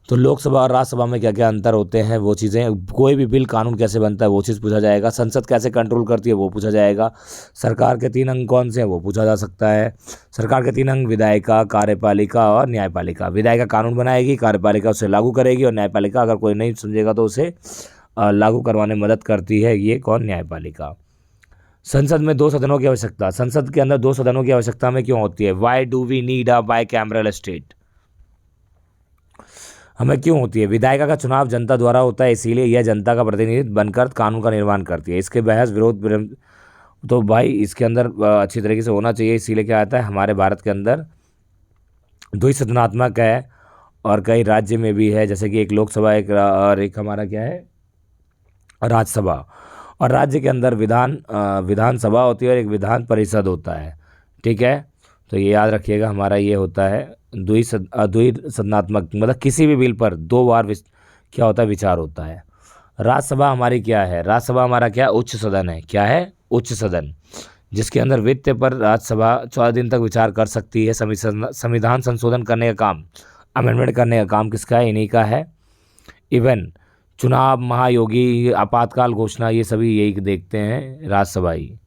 तो लोकसभा और राज्यसभा में क्या क्या अंतर होते हैं, वो चीज़ें, कोई भी बिल कानून कैसे बनता है वो चीज़ पूछा जाएगा, संसद कैसे कंट्रोल करती है वो पूछा जाएगा, सरकार के 3 अंग कौन से हैं वो पूछा जा सकता है। सरकार के 3 अंग विधायिका, कार्यपालिका और न्यायपालिका। विधायिका कानून बनाएगी, कार्यपालिका उसे लागू करेगी, और न्यायपालिका अगर कोई नहीं समझेगा तो उसे लागू करवाने में मदद करती है। ये कौन, न्यायपालिका। संसद में 2 सदनों की आवश्यकता, संसद के अंदर 2 सदनों की आवश्यकता में क्यों होती है, why do we need a bicameral state, हमें क्यों होती है। विधायिका का चुनाव जनता द्वारा होता है, इसीलिए यह जनता का प्रतिनिधित्व बनकर कानून का निर्माण करती है। इसके बहस विरोध तो भाई इसके अंदर अच्छी तरीके से होना चाहिए, इसीलिए क्या आता है हमारे भारत के अंदर द्विसदनात्मक है, और कई राज्य में भी है, जैसे कि एक लोकसभा एक और एक हमारा क्या है राज्यसभा। और राज्य के अंदर विधानसभा होती है और एक विधान परिषद होता है, ठीक है। तो ये याद रखिएगा, हमारा ये होता है द्विसदनात्मक, मतलब किसी भी बिल पर 2 बार क्या होता है, विचार होता है। राज्यसभा हमारी क्या है, राज्यसभा हमारा क्या उच्च सदन है, क्या है उच्च सदन, जिसके अंदर वित्त पर राज्यसभा 14 दिन तक विचार कर सकती है। संविधान संशोधन करने का काम, अमेंडमेंट करने का काम किसका है, इन्हीं का है। इवन चुनाव, महायोगी, आपातकाल घोषणा, ये सभी यही देखते हैं राज्यसभा ही।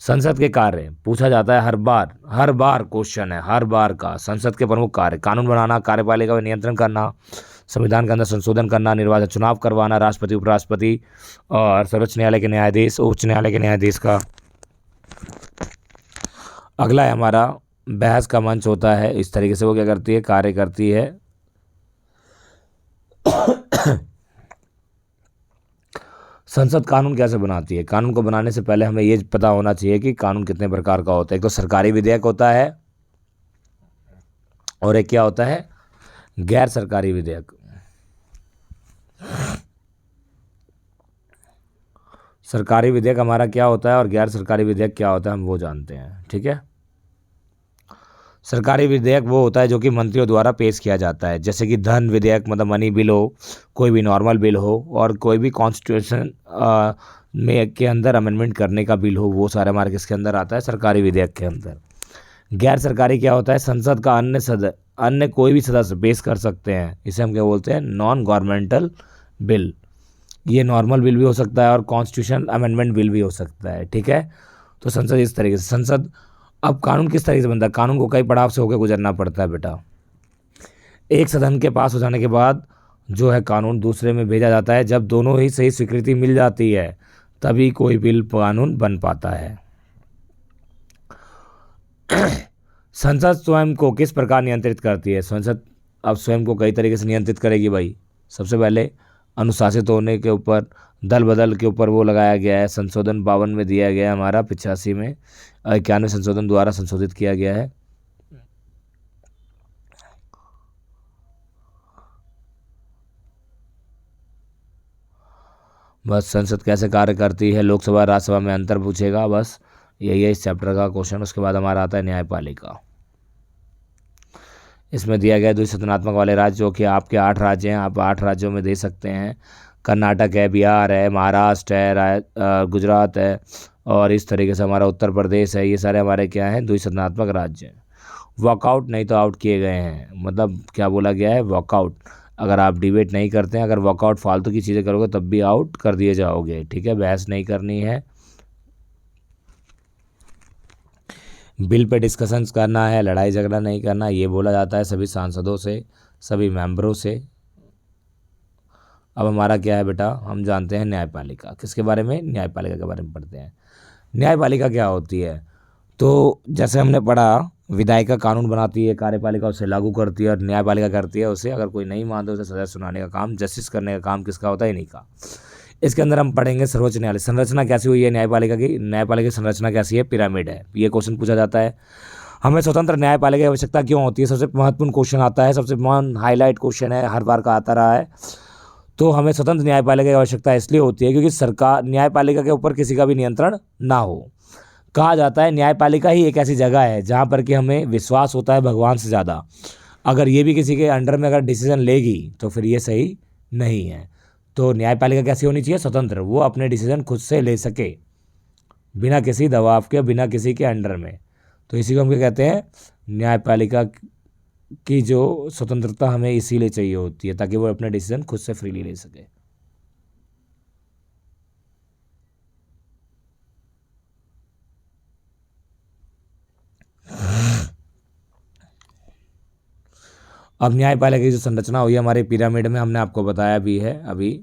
संसद के कार्य पूछा जाता है हर बार क्वेश्चन है, हर बार का। संसद के प्रमुख कार्य, कानून बनाना, कार्यपालिका में नियंत्रण करना, संविधान के अंदर संशोधन करना, निर्वाचन चुनाव करवाना, राष्ट्रपति उपराष्ट्रपति और सर्वोच्च न्यायालय के न्यायाधीश, उच्च न्यायालय के न्यायाधीश का। अगला है हमारा बहस का मंच होता है, इस तरीके से वो क्या करती है, कार्य करती है। संसद कानून कैसे बनाती है, कानून को बनाने से पहले हमें ये पता होना चाहिए कि कानून कितने प्रकार का होता है। एक तो सरकारी विधेयक होता है, और एक क्या होता है, गैर सरकारी विधेयक। सरकारी विधेयक हमारा क्या होता है और गैर सरकारी विधेयक क्या होता है, हम वो जानते हैं, ठीक है। सरकारी विधेयक वो होता है जो कि मंत्रियों द्वारा पेश किया जाता है, जैसे कि धन विधेयक मतलब मनी बिल हो, कोई भी नॉर्मल बिल हो, और कोई भी कॉन्स्टिट्यूशन में के अंदर अमेंडमेंट करने का बिल हो, वो सारे हमारे किसके अंदर आता है, सरकारी विधेयक के अंदर। गैर सरकारी क्या होता है, संसद का अन्य कोई भी सदस्य पेश कर सकते हैं, इसे हम क्या बोलते हैं, नॉन गवर्नमेंटल बिल। ये नॉर्मल बिल भी हो सकता है और कॉन्स्टिट्यूशन अमेंडमेंट बिल भी हो सकता है, ठीक है। तो संसद इस तरीके से, संसद। अब कानून किस तरीके से बनता है, कानून को कई पड़ाव से होकर गुजरना पड़ता है बेटा। एक सदन के पास हो जाने के बाद जो है कानून दूसरे में भेजा जाता है, जब दोनों ही सही स्वीकृति मिल जाती है तभी कोई बिल कानून बन पाता है। संसद स्वयं को किस प्रकार नियंत्रित करती है, संसद अब स्वयं को कई तरीके से नियंत्रित करेगी भाई। सबसे पहले अनुशासित होने के ऊपर, दल बदल के ऊपर वो लगाया गया है, संशोधन 52 में दिया गया है हमारा, 85 में 91 संशोधन द्वारा संशोधित किया गया है। बस संसद कैसे कार्य करती है, लोकसभा राज्यसभा में अंतर पूछेगा, बस यही है इस चैप्टर का क्वेश्चन। उसके बाद हमारा आता है न्यायपालिका। इसमें दिया गया द्विसदनात्मक वाले राज्य, जो कि आपके 8 राज्य हैं, आप 8 राज्यों में दे सकते हैं। कर्नाटक है, बिहार है, महाराष्ट्र है, गुजरात है, और इस तरीके से हमारा उत्तर प्रदेश है। ये सारे हमारे क्या हैं, द्विसंधात्मक राज्य हैं। वॉकआउट नहीं तो आउट किए गए हैं, मतलब क्या बोला गया है, वॉकआउट। अगर आप डिबेट नहीं करते हैं, अगर वॉकआउट फालतू की चीज़ें करोगे तब भी आउट कर दिए जाओगे, ठीक है। बहस नहीं करनी है, बिल पे डिस्कशंस करना है, लड़ाई झगड़ा नहीं करना, ये बोला जाता है सभी सांसदों से, सभी मेंबरों से। अब हमारा क्या है बेटा, हम जानते हैं न्यायपालिका। किसके बारे में, न्यायपालिका के बारे में पढ़ते हैं। न्यायपालिका क्या होती है, तो जैसे हमने पढ़ा, विधायिका कानून बनाती है, कार्यपालिका उसे लागू करती है, और न्यायपालिका करती है उसे, अगर कोई नहीं मानता उसे सजा सुनाने का काम, जस्टिस करने का काम किसका होता है, इन्हीं का। इसके अंदर हम पढ़ेंगे सर्वोच्च न्यायालय। संरचना कैसी हुई है न्यायपालिका की, न्यायपालिका की संरचना कैसी है, पिरामिड है। ये क्वेश्चन पूछा जाता है। हमें स्वतंत्र न्यायपालिका की आवश्यकता क्यों होती है, सबसे महत्वपूर्ण क्वेश्चन आता है, सबसे हाईलाइट क्वेश्चन है, हर बार का आता रहा है। तो हमें स्वतंत्र न्यायपालिका की आवश्यकता इसलिए होती है क्योंकि सरकार, न्यायपालिका के ऊपर किसी का भी नियंत्रण ना हो। कहा जाता है न्यायपालिका ही एक ऐसी जगह है जहाँ पर कि हमें विश्वास होता है भगवान से ज़्यादा। अगर ये भी किसी के अंडर में अगर डिसीजन लेगी तो फिर ये सही नहीं है। तो न्यायपालिका कैसी होनी चाहिए, स्वतंत्र, वो अपने डिसीजन खुद से ले सके, बिना किसी दबाव के, बिना किसी के अंडर में। तो इसी को हम क्या कहते हैं, न्यायपालिका की जो स्वतंत्रता हमें इसीलिए चाहिए होती है, ताकि वो अपने डिसीजन खुद से फ्रीली ले सके। अब न्यायपालिका की जो संरचना हुई है हमारे पिरामिड में, हमने आपको बताया भी है अभी।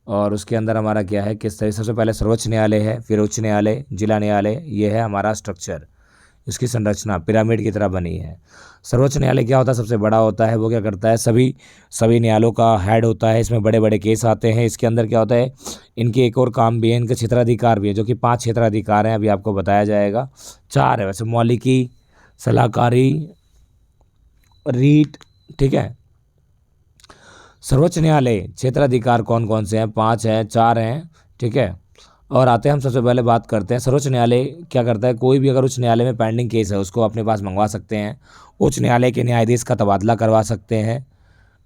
और उसके अंदर हमारा क्या है, किस तरह, सबसे पहले सर्वोच्च न्यायालय है, फिर उच्च न्यायालय, जिला न्यायालय, ये है हमारा स्ट्रक्चर। इसकी संरचना पिरामिड की तरह बनी है। सर्वोच्च न्यायालय क्या होता है, सबसे बड़ा होता है। वो क्या करता है, सभी न्यायालयों का हेड होता है। इसमें बड़े बड़े केस आते हैं। इसके अंदर क्या होता है, इनके एक और काम भी है, इनके क्षेत्राधिकार भी है, जो कि 5 क्षेत्राधिकार हैं, अभी आपको बताया जाएगा। 4 है वैसे, मौलिकी, सलाहकारी, रीट, ठीक है। सर्वोच्च न्यायालय क्षेत्राधिकार कौन कौन से हैं, 5 हैं, 4 हैं, ठीक है। और आते हैं, हम सबसे पहले बात करते हैं सर्वोच्च न्यायालय क्या करता है। कोई भी अगर उच्च न्यायालय में पेंडिंग केस है उसको अपने पास मंगवा सकते हैं, उच्च न्यायालय के न्यायाधीश का तबादला करवा सकते हैं।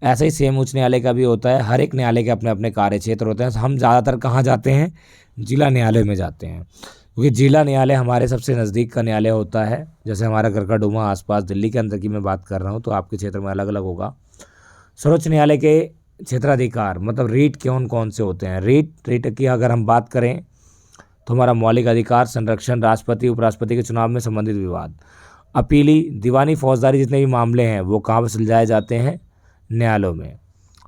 ऐसे ही सेम उच्च न्यायालय का भी होता है। हर एक न्यायालय के अपने अपने कार्य क्षेत्र होते हैं। हम ज़्यादातर कहाँ जाते हैं, जिला न्यायालय में जाते हैं, क्योंकि जिला न्यायालय हमारे सबसे नज़दीक का न्यायालय होता है। जैसे हमारा घर का डूमा आसपास दिल्ली के अंदर की मैं बात कर रहा हूँ, तो आपके क्षेत्र में अलग अलग होगा। सर्वोच्च न्यायालय के क्षेत्राधिकार मतलब रीट कौन कौन से होते हैं। रीट की अगर हम बात करें तो हमारा मौलिक अधिकार संरक्षण, राष्ट्रपति उपराष्ट्रपति के चुनाव में संबंधित विवाद, अपीली, दीवानी, फौजदारी जितने भी मामले हैं वो कहाँ पर सुलझाए जाते हैं, न्यायालयों में।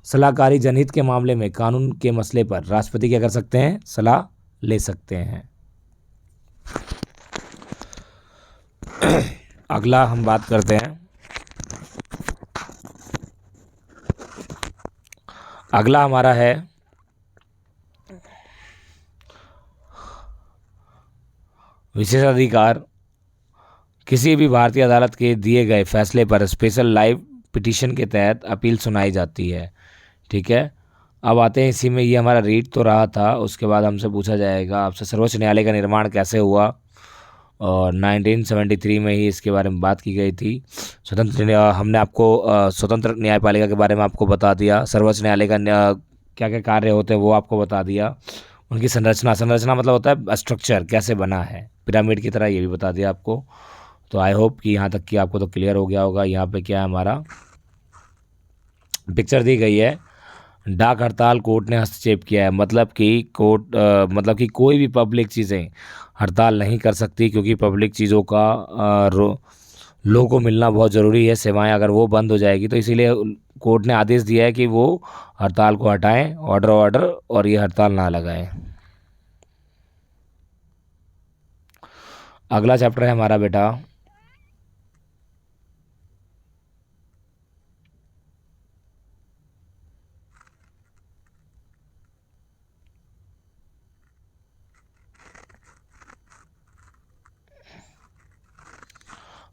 सलाहकारी, जनहित के मामले में कानून के मसले पर राष्ट्रपति क्या कर सकते हैं, सलाह ले सकते हैं। अगला हम बात करते हैं, अगला हमारा है विशेषाधिकार। किसी भी भारतीय अदालत के दिए गए फैसले पर स्पेशल लाइव पिटीशन के तहत अपील सुनाई जाती है, ठीक है। अब आते हैं इसी में, ये हमारा रीट तो रहा था। उसके बाद हमसे पूछा जाएगा आपसे सर्वोच्च न्यायालय का निर्माण कैसे हुआ, और 1973 में ही इसके बारे में बात की गई थी। हमने आपको स्वतंत्र न्यायपालिका के बारे में आपको बता दिया। सर्वोच्च न्यायालय का क्या क्या कार्य होते हैं वो आपको बता दिया। उनकी संरचना मतलब होता है स्ट्रक्चर कैसे बना है, पिरामिड की तरह, ये भी बता दिया आपको। तो आई होप कि यहाँ तक कि आपको तो क्लियर हो गया होगा। यहाँ पे क्या है, हमारा पिक्चर दी गई है। डाक हड़ताल कोर्ट ने हस्तक्षेप किया है, मतलब कि मतलब कि कोई भी पब्लिक चीज़ें हड़ताल नहीं कर सकती, क्योंकि पब्लिक चीज़ों का लोगों को मिलना बहुत ज़रूरी है। सेवाएं अगर वो बंद हो जाएगी तो इसीलिए कोर्ट ने आदेश दिया है कि वो हड़ताल को हटाएं, ऑर्डर और ये हड़ताल ना लगाएं। अगला चैप्टर है हमारा बेटा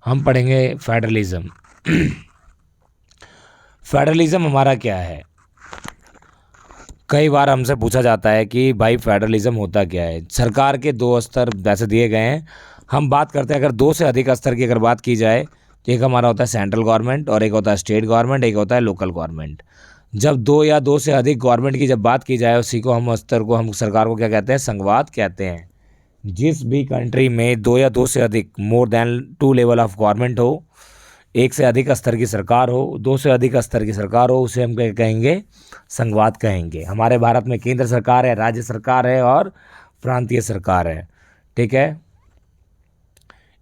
हम पढ़ेंगे फेडरलिज्म। फेडरलिज्म हमारा क्या है, कई बार हमसे पूछा जाता है कि भाई फेडरलिज्म होता क्या है। सरकार के 2 स्तर वैसे दिए गए हैं। हम बात करते हैं अगर 2 से अधिक स्तर की अगर बात की जाए तो एक हमारा होता है सेंट्रल गवर्नमेंट, और एक होता है स्टेट गवर्नमेंट, एक होता है लोकल गवर्नमेंट। जब दो या दो से अधिक गवर्नमेंट की जब बात की जाए, उसी को हम स्तर को हम सरकार को क्या कहते हैं, संघवाद कहते हैं। जिस भी कंट्री में दो या दो से अधिक, more than two level of government हो, एक से अधिक स्तर की सरकार हो, दो से अधिक स्तर की सरकार हो, उसे हम क्या कहेंगे, संघवाद कहेंगे। हमारे भारत में केंद्र सरकार है, राज्य सरकार है और प्रांतीय सरकार है। ठीक है,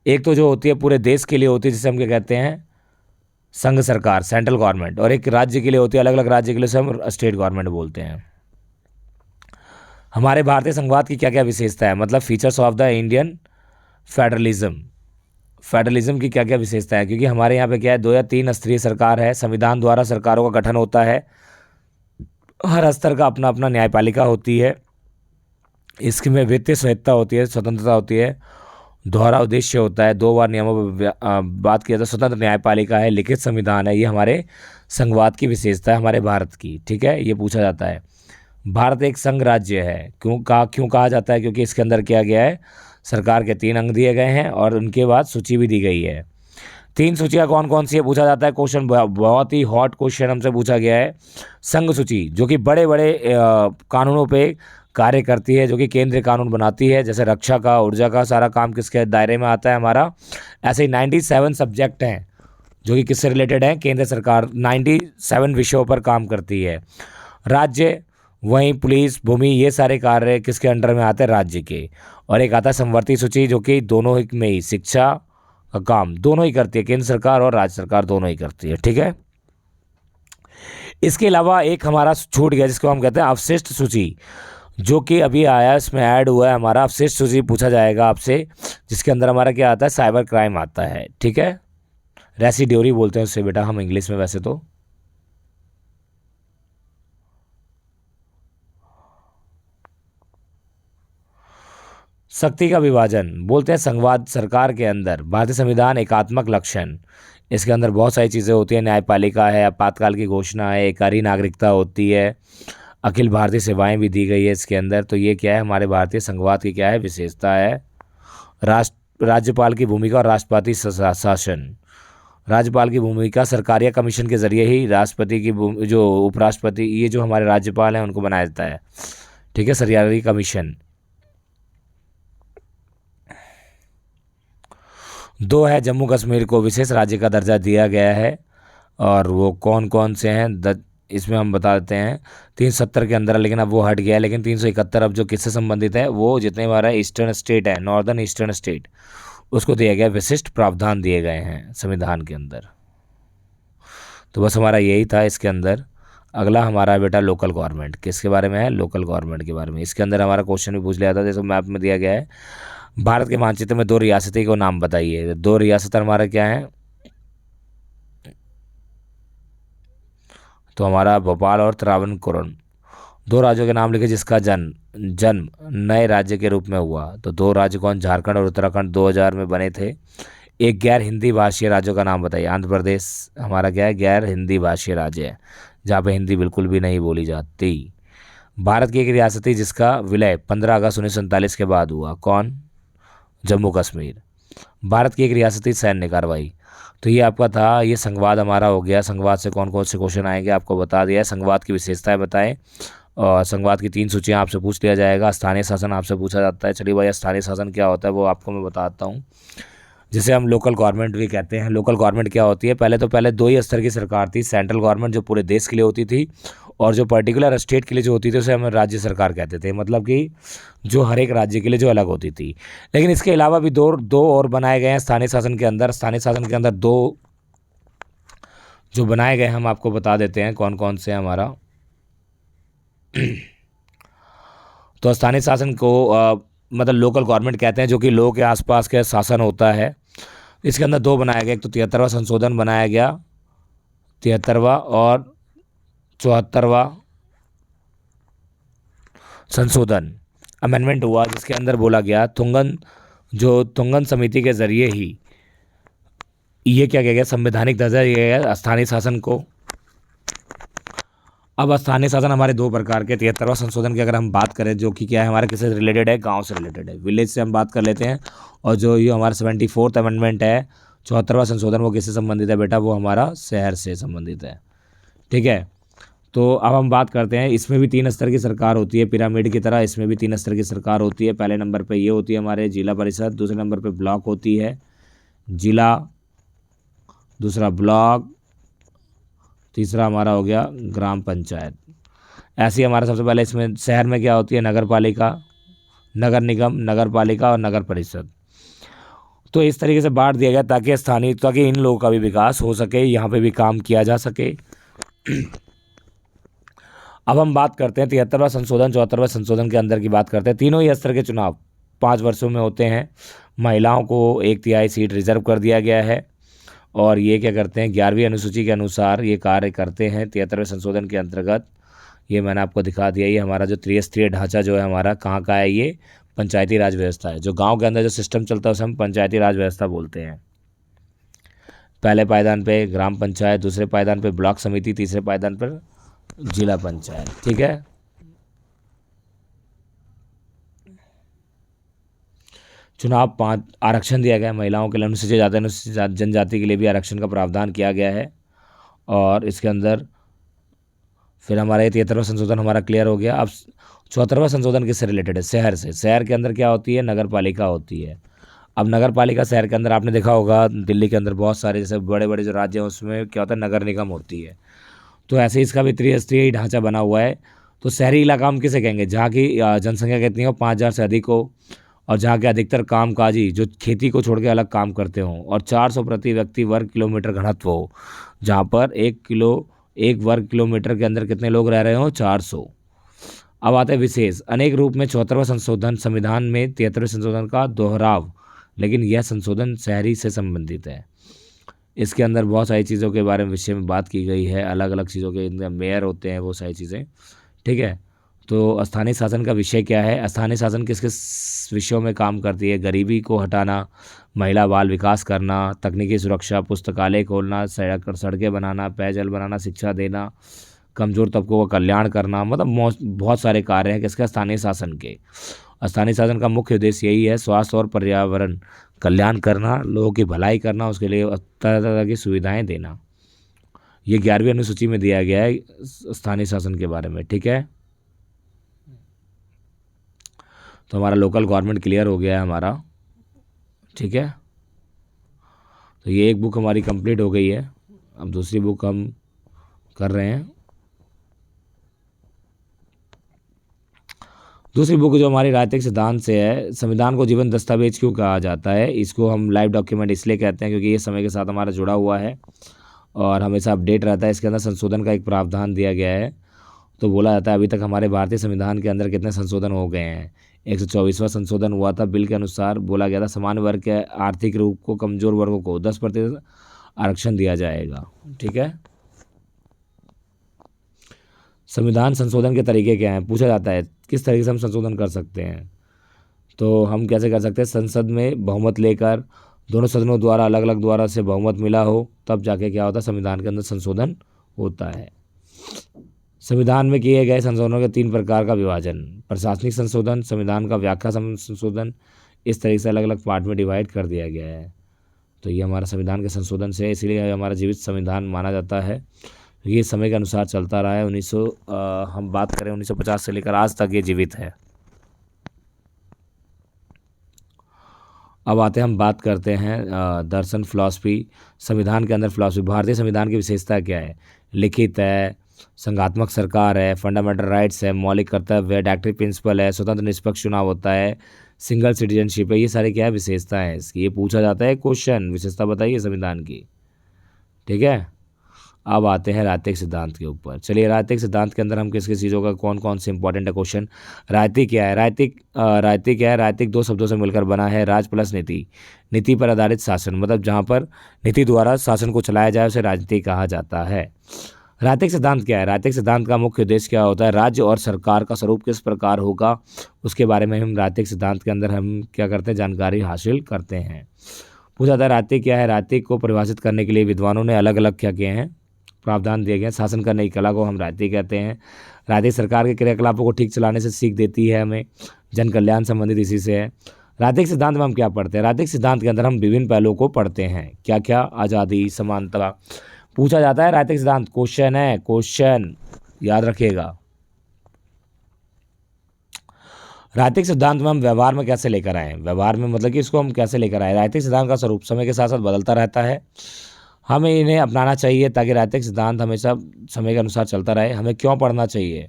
एक तो जो होती है पूरे देश के लिए होती है, जिसे हम क्या कहते हैं, संघ सरकार, सेंट्रल गवर्नमेंट, और एक राज्य के लिए होती है, अलग अलग राज्य के लिए उसे हम स्टेट गवर्नमेंट बोलते हैं। हमारे भारतीय संघवाद की क्या क्या विशेषता है, मतलब features of the Indian federalism. Federalism की क्या क्या विशेषता है, क्योंकि हमारे यहाँ पे क्या है, दो या तीन स्तरीय सरकार है, संविधान द्वारा सरकारों का गठन होता है, हर स्तर का अपना अपना न्यायपालिका होती है, इसमें वित्तीय स्वायत्तता होती है, स्वतंत्रता होती है, दोहरा उद्देश्य होता है, दो बार नियमों पर बात किया तो स्वतंत्र न्यायपालिका है, लिखित संविधान है। ये हमारे संघवाद की विशेषता है हमारे भारत की। ठीक है, ये पूछा जाता है। भारत एक संघ राज्य है, क्यों कहा जाता है, क्योंकि इसके अंदर किया गया है, सरकार के 3 अंग दिए गए हैं और उनके बाद सूची भी दी गई है। 3 सूचियाँ कौन कौन सी है पूछा जाता है, क्वेश्चन बहुत ही हॉट क्वेश्चन हमसे पूछा गया है। संघ सूची जो कि बड़े बड़े कानूनों पे कार्य करती है, जो कि केंद्रीय कानून बनाती है, जैसे रक्षा का, ऊर्जा का, सारा काम किसके दायरे में आता है हमारा। ऐसे ही 97 सब्जेक्ट हैं जो कि किससे रिलेटेड हैं, केंद्र सरकार 97 विषयों पर काम करती है। राज्य, वहीं पुलिस, भूमि, ये सारे कार्य किसके अंडर में आते हैं, राज्य के। और एक आता है समवर्ती सूची, जो कि दोनों ही में ही शिक्षा का काम दोनों ही करती है, केंद्र सरकार और राज्य सरकार दोनों ही करती है। ठीक है, इसके अलावा एक हमारा छूट गया जिसको हम कहते हैं अवशिष्ट सूची, जो कि अभी आया, इसमें ऐड हुआ है हमारा अवशिष्ट सूची, पूछा जाएगा आपसे, जिसके अंदर हमारा क्या आता है, साइबर क्राइम आता है। ठीक है, रेसिड्यूरी बोलते हैं उससे बेटा हम इंग्लिश में वैसे तो। शक्ति का विभाजन बोलते हैं संघवाद सरकार के अंदर। भारतीय संविधान एकात्मक लक्षण, इसके अंदर बहुत सारी चीज़ें होती है, न्यायपालिका है, आपातकाल की घोषणा है, एकारी नागरिकता होती है, अखिल भारतीय सेवाएं भी दी गई है इसके अंदर। तो ये क्या है, हमारे भारतीय संघवाद की क्या है, विशेषता है। राज्यपाल की भूमिका और राष्ट्रपति शासन। राज्यपाल की भूमिका सरकार या कमीशन के जरिए ही राष्ट्रपति की जो उपराष्ट्रपति, ये जो हमारे राज्यपाल हैं उनको बनाया जाता है। ठीक है, सरकारी कमीशन। 2 है, जम्मू कश्मीर को विशेष राज्य का दर्जा दिया गया है, और वो कौन कौन से हैं, इसमें हम बता देते हैं। 370 के अंदर है, लेकिन अब वो हट गया है, लेकिन 371 अब जो किससे संबंधित है, वो जितने हमारा ईस्टर्न स्टेट है, नॉर्दर्न ईस्टर्न स्टेट, उसको दिया गया, विशिष्ट प्रावधान दिए गए हैं संविधान के अंदर। तो बस हमारा यही था इसके अंदर। अगला हमारा बेटा लोकल गवर्नमेंट, किसके बारे में है, लोकल गवर्नमेंट के बारे में। इसके अंदर हमारा क्वेश्चन भी पूछ लिया था, जैसे मैप में दिया गया है, भारत के मानचित्र में 2 रियासतें को नाम बताइए। 2 रियासत हमारा क्या है, तो हमारा भोपाल और त्रावणकोर। 2 राज्यों के नाम लिखे जिसका जन्म नए राज्य के रूप में हुआ। तो 2 राज्य कौन, झारखंड और उत्तराखंड 2000 में बने थे। एक गैर हिंदी भाषीय राज्यों का नाम बताइए। आंध्र प्रदेश हमारा क्या है, गैर हिंदी भाषीय राज्य है, जहाँ पे हिंदी बिल्कुल भी नहीं बोली जाती। भारत की एक रियासत थी जिसका विलय 15 अगस्त 1947 के बाद हुआ, कौन, जम्मू कश्मीर। भारत की एक रियासती सैन्य कार्रवाई। तो ये आपका था, ये संघवाद हमारा हो गया। संघवाद से कौन कौन से क्वेश्चन आएंगे आपको बता दिया है। संघवाद की विशेषताएं बताएं, और संघवाद की 3 सूचियां आपसे पूछ लिया जाएगा। स्थानीय शासन आपसे पूछा जाता है। चलिए भाई, स्थानीय शासन क्या होता है वो आपको मैं बताता हूँ, जिसे हम लोकल गवर्नमेंट भी कहते हैं। लोकल गवर्नमेंट क्या होती है, पहले 2 ही स्तर की सरकार थी, सेंट्रल गवर्नमेंट जो पूरे देश के लिए होती थी, और जो पर्टिकुलर स्टेट के लिए जो होती थी उसे हम राज्य सरकार कहते थे, मतलब कि जो हर एक राज्य के लिए जो अलग होती थी। लेकिन इसके अलावा भी दो और बनाए गए हैं स्थानीय शासन के अंदर। स्थानीय शासन के अंदर 2 जो बनाए गए हम आपको बता देते हैं कौन कौन से हैं हमारा। तो स्थानीय शासन को मतलब लोकल गवर्नमेंट कहते हैं, जो कि लोगों के आसपास का शासन होता है। इसके अंदर 2 बनाया गया, एक तो 73वां संशोधन बनाया गया, 73वां और 74वां संशोधन अमेंडमेंट हुआ, जिसके अंदर बोला गया तुंगन समिति के जरिए ही ये क्या किया गया, संवैधानिक दर्जा दिया गया स्थानीय शासन को। अब स्थानीय शासन हमारे 2 प्रकार के। 73वां संशोधन की अगर हम बात करें, जो कि क्या है, हमारे किससे रिलेटेड है, गांव से रिलेटेड है, विलेज से हम बात कर लेते हैं। और जो ये हमारा 74th अमेंडमेंट है, 74वां संशोधन, वो किससे संबंधित है बेटा, वो हमारा शहर से संबंधित है। ठीक है, तो अब हम बात करते हैं, इसमें भी 3 स्तर की सरकार होती है, पिरामिड की तरह इसमें भी 3 स्तर की सरकार होती है। पहले नंबर पे ये होती है हमारे जिला परिषद, दूसरे नंबर पे ब्लॉक होती है जिला, दूसरा ब्लॉक, तीसरा हमारा हो गया ग्राम पंचायत। ऐसे ही हमारा सबसे पहले इसमें शहर में क्या होती है, नगर पालिका, नगर निगम, नगर पालिका और नगर परिषद। तो इस तरीके से बांट दिया गया ताकि इन लोगों का भी विकास हो सके, यहाँ पे भी काम किया जा सके। अब हम बात करते हैं 73वां संशोधन 74वां संशोधन के अंदर की बात करते हैं। तीनों ही स्तर के चुनाव 5 वर्षों में होते हैं। महिलाओं को 1/3 सीट रिजर्व कर दिया गया है और ये क्या करते हैं 11वीं अनुसूची के अनुसार ये कार्य करते हैं 73वें संशोधन के अंतर्गत। ये मैंने आपको दिखा दिया। ये हमारा जो त्रिस्तरीय ढांचा जो है हमारा कहाँ का है, ये पंचायती राज व्यवस्था है। जो गांव के अंदर जो सिस्टम चलता है उसे हम पंचायती राज व्यवस्था बोलते हैं। पहले पायदान पे ग्राम पंचायत, दूसरे पायदान पे ब्लॉक समिति, तीसरे पायदान पर जिला पंचायत। ठीक है। चुनाव 5 आरक्षण दिया गया है महिलाओं के लिए, अनुसूचित जनजाति के लिए भी आरक्षण का प्रावधान किया गया है। और इसके अंदर फिर हमारा ये 73वां संशोधन हमारा क्लियर हो गया। अब 74वां संशोधन किससे रिलेटेड है, शहर से। शहर के अंदर क्या होती है, नगर पालिका होती है। अब नगर पालिका शहर के अंदर आपने देखा होगा दिल्ली के अंदर बहुत सारे जैसे बड़े बड़े जो राज्य हैं उसमें क्या होता है, नगर निगम होती है। तो ऐसे ही इसका भी त्रिस्तरीय ढांचा बना हुआ है। तो शहरी इलाका हम किसे कहेंगे, जहाँ की जनसंख्या कितनी हो, 5,000 से अधिक हो, और जहाँ के अधिकतर कामकाजी जो खेती को छोड़ के अलग काम करते हों, और 400 प्रति व्यक्ति वर्ग किलोमीटर घनत्व हो, जहाँ पर 1 वर्ग किलोमीटर के अंदर कितने लोग रह रहे हो, 400। अब आते हैं विशेष अनेक रूप में 74वां संशोधन संविधान में 73वें संशोधन का दोहराव, लेकिन यह संशोधन शहरी से संबंधित है। इसके अंदर बहुत सारी चीज़ों के बारे में विषय में बात की गई है, अलग अलग चीज़ों के अंदर मेयर होते हैं, वो सारी चीज़ें। ठीक है। तो स्थानीय शासन का विषय क्या है, स्थानीय शासन किस किस विषयों में काम करती है, गरीबी को हटाना, महिला बाल विकास करना, तकनीकी सुरक्षा, पुस्तकालय खोलना, सड़कें बनाना, पेयजल बनाना, शिक्षा देना, कमज़ोर तबकों का कल्याण करना, मतलब बहुत सारे कार्य हैं किसका, स्थानीय शासन के। स्थानीय शासन का मुख्य उद्देश्य यही है, स्वास्थ्य और पर्यावरण कल्याण करना, लोगों की भलाई करना, उसके लिए तरह तरह की सुविधाएं देना। ये 11वीं अनुसूची में दिया गया है स्थानीय शासन के बारे में। ठीक है। तो हमारा लोकल गवर्नमेंट क्लियर हो गया है हमारा। ठीक है। तो ये एक बुक हमारी कंप्लीट हो गई है। अब दूसरी बुक हम कर रहे हैं। दूसरी बुक जो हमारी राजनीतिक सिद्धांत से है, संविधान को जीवन दस्तावेज क्यों कहा जाता है। इसको हम लाइव डॉक्यूमेंट इसलिए कहते हैं क्योंकि ये समय के साथ हमारा जुड़ा हुआ है और हमेशा अपडेट रहता है। इसके अंदर संशोधन का एक प्रावधान दिया गया है। तो बोला जाता है अभी तक हमारे भारतीय संविधान के अंदर कितने संशोधन हो गए हैं। 124वां संशोधन हुआ था। बिल के अनुसार बोला गया था सामान्य वर्ग के आर्थिक रूप को कमजोर वर्गों को 10% आरक्षण दिया जाएगा। ठीक है। संविधान संशोधन के तरीके क्या हैं, पूछा जाता है किस तरीके से हम संशोधन कर सकते हैं। तो हम कैसे कर सकते हैं, संसद में बहुमत लेकर, दोनों सदनों द्वारा अलग अलग द्वारा से बहुमत मिला हो, तब जाके क्या होता है, संविधान के अंदर संशोधन होता है। संविधान में किए गए संशोधनों के 3 प्रकार का विभाजन, प्रशासनिक संशोधन, संविधान का व्याख्या संशोधन, इस तरीके से अलग अलग पार्ट में डिवाइड कर दिया गया है। तो ये हमारा संविधान के संशोधन से, इसलिए हमारा जीवित संविधान माना जाता है। ये समय के अनुसार चलता रहा है। हम बात करें 1950 से लेकर आज तक ये जीवित है। अब आते हैं, हम बात करते हैं दर्शन, फिलॉसफी, संविधान के अंदर फिलॉसफी। भारतीय संविधान की विशेषता क्या है, लिखित है, संघात्मक सरकार है, फंडामेंटल राइट्स है, मौलिक कर्तव्य है, डायरेक्टिव प्रिंसिपल है, स्वतंत्र निष्पक्ष चुनाव होता है, सिंगल सिटीजनशिप है। ये सारे क्या है, विशेषता है इसकी। ये पूछा जाता है क्वेश्चन, विशेषता बताइए संविधान की। ठीक है। अब आते हैं राजनीतिक सिद्धांत के ऊपर। चलिए, राजनीतिक सिद्धांत के अंदर हम किस किस चीज़ों का कौन कौन से इंपॉर्टेंट है क्वेश्चन। राजनीति क्या है, राजनीति क्या है, राजनीतिक 2 शब्दों से मिलकर बना है, राज प्लस नीति। नीति पर आधारित शासन, मतलब जहाँ पर नीति द्वारा शासन को चलाया जाए उसे राजनीति कहा जाता है। राजनीतिक सिद्धांत क्या है, राजनीतिक सिद्धांत का मुख्य उद्देश्य क्या होता है, राज्य और सरकार का स्वरूप किस प्रकार होगा, उसके बारे में हम राजनीतिक सिद्धांत के अंदर हम क्या करते हैं, जानकारी हासिल करते हैं। पूछा जाता है राजनीति क्या है। राजनीति को परिभाषित करने के लिए विद्वानों ने अलग अलग क्या किए हैं, प्रावधान दिए गए। शासन करने की कला को हम राजनीति कहते हैं। राजनीति सरकार के क्रियाकलापों को ठीक चलाने से सीख देती है हमें, जन कल्याण संबंधित इसी से है। राजनीतिक सिद्धांत में हम क्या पढ़ते हैं, राजनीतिक सिद्धांत के अंदर हम विभिन्न पहलुओं को पढ़ते हैं। क्या क्या, आज़ादी, समानता। पूछा जाता है राजनीतिक सिद्धांत, क्वेश्चन है, क्वेश्चन याद रखिएगा। राजनीतिक सिद्धांत में हम व्यवहार में कैसे लेकर आए, व्यवहार में मतलब कि इसको हम कैसे लेकर आए। राजनीतिक सिद्धांत का स्वरूप समय के साथ साथ बदलता रहता है, हमें इन्हें अपनाना चाहिए ताकि राजनीतिक सिद्धांत हमेशा समय के अनुसार चलता रहे। हमें क्यों पढ़ना चाहिए,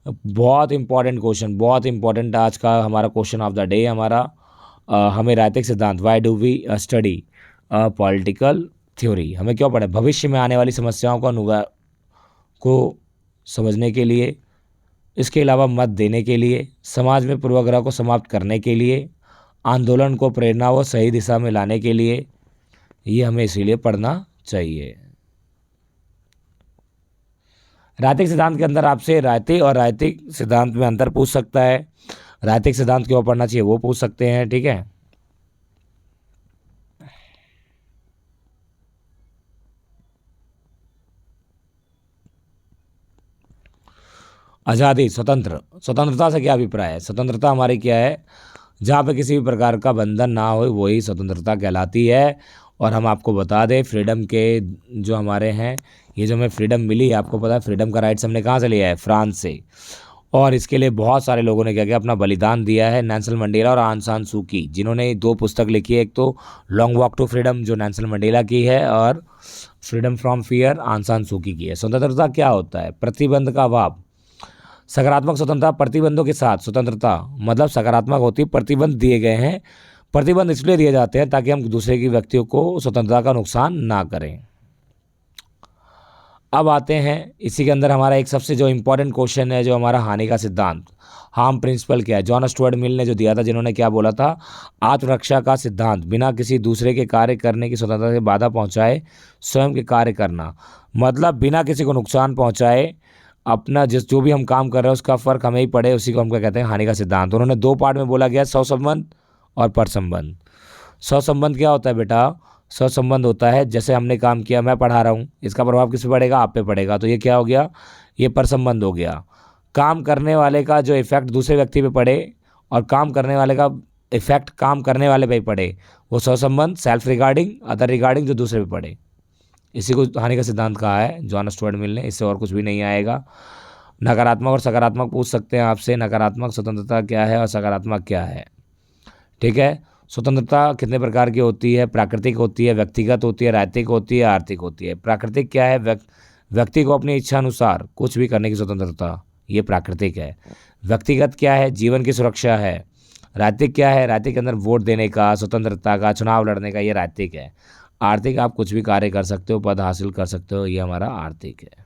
बहुत इंपॉर्टेंट क्वेश्चन, बहुत इंपॉर्टेंट आज का हमारा क्वेश्चन ऑफ द डे हमारा। हमें राजनीतिक सिद्धांत, why do we study political theory, हमें क्यों पढ़े, भविष्य में आने वाली समस्याओं को समझने के लिए, इसके अलावा मत देने के लिए, समाज में पूर्वाग्रह को समाप्त करने के लिए, आंदोलन को प्रेरणा व सही दिशा में लाने के लिए, ये हमें इसीलिए पढ़ना चाहिए। राजनीतिक सिद्धांत के अंदर आपसे राजनीतिक और राजनीतिक सिद्धांत में अंतर पूछ सकता है, राजनीतिक सिद्धांत क्यों पढ़ना चाहिए वो पूछ सकते हैं, ठीक है। आज़ादी, स्वतंत्रता से क्या अभिप्राय है। स्वतंत्रता हमारी क्या है, जहाँ पे किसी भी प्रकार का बंधन ना हो वही स्वतंत्रता कहलाती है। और हम आपको बता दें फ्रीडम के जो हमारे हैं, ये जो हमें फ्रीडम मिली है, आपको पता है फ्रीडम का राइट्स हमने कहाँ से लिया है, फ्रांस से। और इसके लिए बहुत सारे लोगों ने क्या किया, अपना बलिदान दिया है। नेल्सन मंडेला और आंग सान सू की, जिन्होंने 2 पुस्तक लिखी है, एक तो लॉन्ग वॉक टू फ्रीडम जो नेल्सन मंडेला की है, और फ्रीडम फ्रॉम फियर आंग सान सू की है। स्वतंत्रता क्या होता है, प्रतिबंध का अभाव। सकारात्मक स्वतंत्रता, प्रतिबंधों के साथ स्वतंत्रता मतलब सकारात्मक होती है, प्रतिबंध दिए गए हैं। प्रतिबंध इसलिए दिए जाते हैं ताकि हम दूसरे की व्यक्तियों को स्वतंत्रता का नुकसान ना करें। अब आते हैं इसी के अंदर हमारा एक सबसे जो इम्पोर्टेंट क्वेश्चन है, जो हमारा हानि का सिद्धांत, हार्म प्रिंसिपल क्या है। जॉन स्टुअर्ट मिल ने जो दिया था, जिन्होंने क्या बोला था, आत्मरक्षा का सिद्धांत, बिना किसी दूसरे के कार्य करने की स्वतंत्रता से बाधा पहुंचाए स्वयं के कार्य करना, मतलब बिना किसी को नुकसान पहुंचाए अपना जो भी हम काम कर रहे हैं उसका फ़र्क हमें ही पड़े, उसी को हम क्या कहते हैं, हानि का सिद्धांत। उन्होंने 2 पार्ट में बोला गया, सहसंबंध और परसंबंध। सहसंबंध क्या होता है बेटा, सहसंबंध होता है जैसे हमने काम किया, मैं पढ़ा रहा हूँ, इसका प्रभाव किस पे पड़ेगा, आप पे पड़ेगा, तो ये क्या हो गया, ये परसंबंध हो गया। काम करने वाले का जो इफेक्ट दूसरे व्यक्ति पे पड़े और काम करने वाले का इफेक्ट काम करने वाले पे ही पड़े, वो सहसंबंध, सेल्फ रिगार्डिंग, अदर रिगार्डिंग, जो दूसरे पे पड़े, इसी को हानि का सिद्धांत कहा है जॉन स्टुअर्ट मिल ने। इससे और कुछ भी नहीं आएगा। नकारात्मक और सकारात्मक पूछ सकते हैं आपसे, नकारात्मक स्वतंत्रता क्या है और सकारात्मक क्या है, ठीक है। स्वतंत्रता कितने प्रकार की होती है, प्राकृतिक होती है, व्यक्तिगत होती है, राजनीतिक होती है, आर्थिक होती है। प्राकृतिक क्या है, व्यक्ति को अपनी इच्छा अनुसार कुछ भी करने की स्वतंत्रता, ये प्राकृतिक है। व्यक्तिगत क्या है, जीवन की सुरक्षा है। राजनीतिक क्या है, राजनीतिक के अंदर वोट देने का, स्वतंत्रता का, चुनाव लड़ने का, ये राजनीतिक है। आर्थिक आप कुछ भी कार्य कर सकते हो, पद हासिल कर सकते हो, ये हमारा आर्थिक है।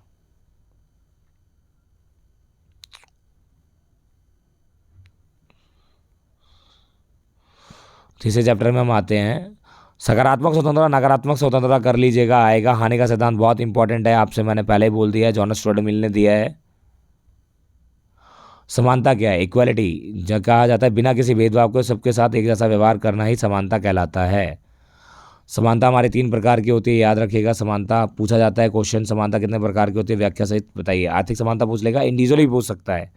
तीसरे चैप्टर में हम आते हैं, सकारात्मक स्वतंत्रता, नकारात्मक स्वतंत्रता कर लीजिएगा, आएगा। हानि का सिद्धांत बहुत इंपॉर्टेंट है, आपसे मैंने पहले ही बोल दिया है, जॉन स्टुअर्ट मिल ने दिया है। समानता क्या है, इक्वालिटी, जो कहा जाता है बिना किसी भेदभाव के सबके साथ एक जैसा व्यवहार करना ही समानता कहलाता है। समानता हमारी 3 प्रकार की होती है, याद रखिएगा। समानता पूछा जाता है क्वेश्चन, समानता कितने प्रकार की होती है, व्याख्या सहित बताइए। आर्थिक समानता पूछ लेगा, इंडिविजुअली भी पूछ सकता है।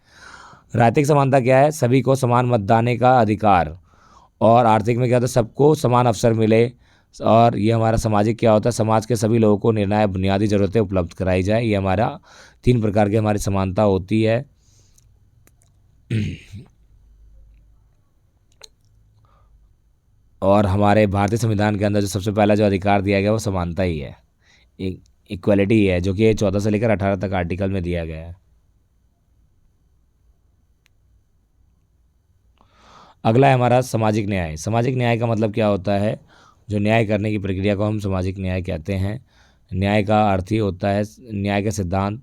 राजनीतिक समानता क्या है, सभी को समान मतदान का अधिकार। और आर्थिक में क्या होता है, सबको समान अवसर मिले। और ये हमारा सामाजिक क्या होता है, समाज के सभी लोगों को निर्णायक बुनियादी ज़रूरतें उपलब्ध कराई जाए। ये हमारा 3 प्रकार की हमारी समानता होती है। और हमारे भारतीय संविधान के अंदर जो सबसे पहला जो अधिकार दिया गया वो समानता ही है, इक्वलिटी ही है, जो कि 14 से लेकर 18 तक आर्टिकल में दिया गया है। अगला है हमारा सामाजिक न्याय। सामाजिक न्याय का मतलब क्या होता है, जो न्याय करने की प्रक्रिया को हम सामाजिक न्याय कहते हैं। न्याय का अर्थ ही होता है, न्याय का सिद्धांत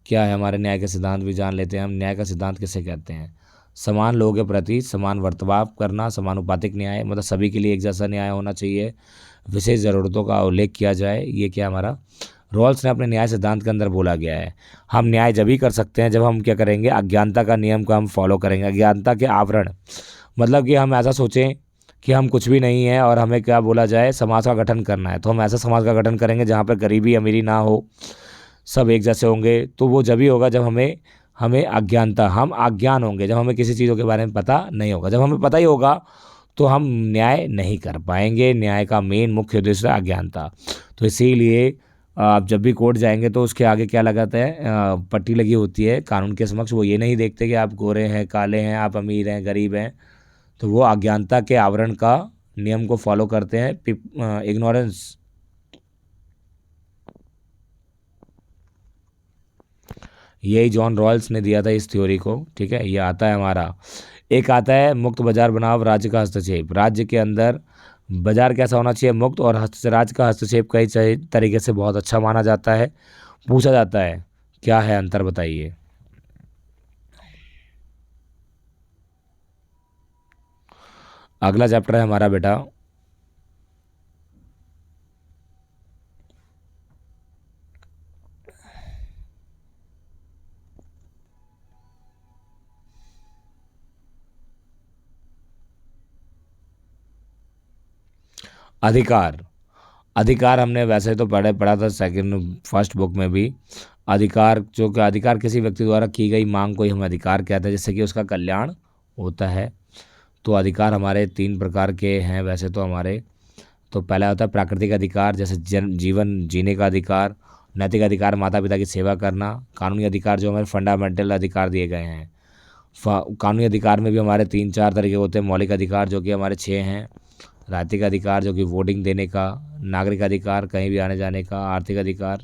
क्या है, हमारे न्याय के सिद्धांत भी जान लेते हैं हम। न्याय का सिद्धांत किसे कहते हैं, समान लोगों के प्रति समान बर्ताव करना, समानुपातिक न्याय, मतलब सभी के लिए एक जैसा न्याय होना चाहिए, विशेष ज़रूरतों का उल्लेख किया जाए, ये क्या हमारा रॉल्स ने अपने न्याय सिद्धांत के अंदर बोला गया है। हम न्याय जब ही कर सकते हैं जब हम क्या करेंगे, अज्ञानता का नियम को हम फॉलो करेंगे। अज्ञानता के आवरण मतलब कि हम ऐसा सोचें कि हम कुछ भी नहीं है और हमें क्या बोला जाए, समाज का गठन करना है, तो हम ऐसा समाज का गठन करेंगे जहाँ पर गरीबी अमीरी ना हो, सब एक जैसे होंगे। तो वो जब ही होगा जब हमें हमें अज्ञानता, हम अज्ञान होंगे जब हमें किसी चीज़ों के बारे में पता नहीं होगा। जब हमें पता ही होगा तो हम न्याय नहीं कर पाएंगे। न्याय का मेन मुख्य उद्देश्य है अज्ञानता। तो इसीलिए आप जब भी कोर्ट जाएंगे तो उसके आगे क्या लगाता है, पट्टी लगी होती है कानून के समक्ष। वो ये नहीं देखते कि आप गोरे हैं, काले हैं, आप अमीर हैं, गरीब हैं। तो वो अज्ञानता के आवरण का नियम को फॉलो करते हैं, इग्नोरेंस। यही जॉन रॉल्स ने दिया था इस थ्योरी को, ठीक है। ये आता है हमारा, एक आता है मुक्त बाजार बनाम राज्य का हस्तक्षेप। राज्य के अंदर बाजार कैसा होना चाहिए, मुक्त, और राज्य का हस्तक्षेप कई तरीके से बहुत अच्छा माना जाता है। पूछा जाता है क्या है अंतर, बताइए। अगला चैप्टर है हमारा बेटा अधिकार। अधिकार हमने वैसे तो पढ़ा था सेकंड फर्स्ट बुक में भी। अधिकार, जो कि अधिकार किसी व्यक्ति द्वारा की गई मांग को ही हम अधिकार कहते हैं, जिससे कि उसका कल्याण होता है। तो अधिकार हमारे तीन प्रकार के हैं वैसे तो हमारे। तो पहला होता है प्राकृतिक अधिकार, जैसे जीवन जीने का अधिकार। नैतिक अधिकार, माता पिता की सेवा करना। कानूनी अधिकार, जो हमारे फंडामेंटल अधिकार दिए गए हैं। कानूनी अधिकार में भी हमारे तीन चार तरीके होते हैं। मौलिक अधिकार जो कि हमारे 6 हैं। राजनीतिक अधिकार जो कि वोटिंग देने का। नागरिक अधिकार कहीं भी आने जाने का। आर्थिक अधिकार।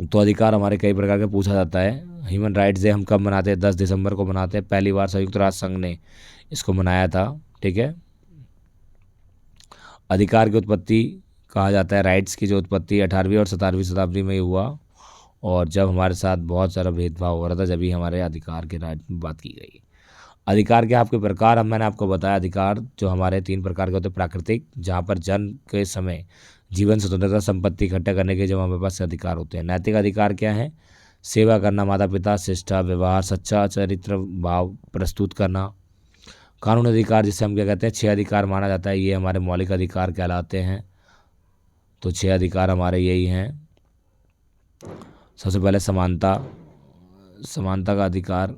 तो अधिकार हमारे कई प्रकार के पूछा जाता है। ह्यूमन राइट्स डे हम कब मनाते हैं, 10 दिसंबर को मनाते हैं। पहली बार संयुक्त राष्ट्र संघ ने इसको मनाया था, ठीक है। अधिकार की उत्पत्ति कहा जाता है, राइट्स की जो उत्पत्ति 18वीं और 17वीं शताब्दी में ही हुआ, और जब हमारे साथ बहुत सारा भेदभाव हो रहा था, जब ही हमारे अधिकार के राइट में बात की गई। अधिकार के आपके प्रकार, अब मैंने आपको बताया अधिकार जो हमारे 3 प्रकार के होते हैं। प्राकृतिक, जहाँ पर जन्म के समय जीवन, स्वतंत्रता, संपत्ति इकट्ठा करने के जब हमारे पास अधिकार होते हैं। नैतिक अधिकार क्या है, सेवा करना, माता पिता, शिष्टा व्यवहार, सच्चा चरित्र भाव प्रस्तुत करना। कानून अधिकार जिसे हम क्या कहते हैं, 6 अधिकार माना जाता है, ये हमारे मौलिक अधिकार कहलाते हैं। तो 6 अधिकार हमारे यही हैं। सबसे पहले समानता, समानता का अधिकार,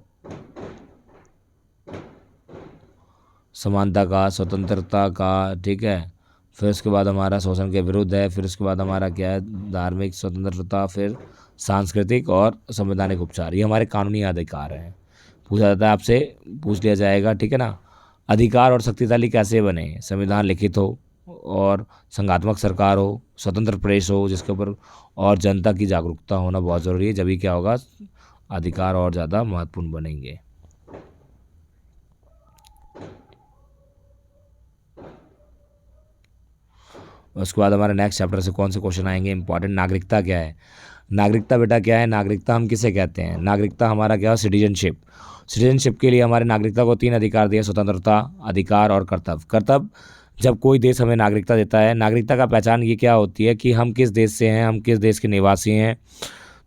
समानता का, स्वतंत्रता का, ठीक है। फिर उसके बाद हमारा शोषण के विरुद्ध है। फिर उसके बाद हमारा क्या है, धार्मिक स्वतंत्रता। फिर सांस्कृतिक और संवैधानिक उपचार। ये हमारे कानूनी अधिकार हैं। पूछा जाता है आपसे, पूछ लिया जाएगा, ठीक है ना। अधिकार और शक्तिशाली कैसे बने, संविधान लिखित हो, और संघात्मक सरकार हो, स्वतंत्र प्रेस हो जिसके ऊपर, और जनता की जागरूकता होना बहुत ज़रूरी है। जब भी क्या होगा, अधिकार और ज़्यादा महत्वपूर्ण बनेंगे। उसके बाद हमारे नेक्स्ट चैप्टर से कौन से क्वेश्चन आएंगे इंपॉर्टेंट। नागरिकता क्या है, नागरिकता बेटा क्या है, नागरिकता हम किसे कहते हैं। नागरिकता हमारा क्या है, सिटीजनशिप। सिटीजनशिप के लिए हमारे नागरिकता को 3 अधिकार दिए, स्वतंत्रता, अधिकार और कर्तव्य। कर्तव्य, जब कोई देश हमें नागरिकता देता है, नागरिकता का पहचान ये क्या होती है कि हम किस देश से हैं, हम किस देश के निवासी हैं।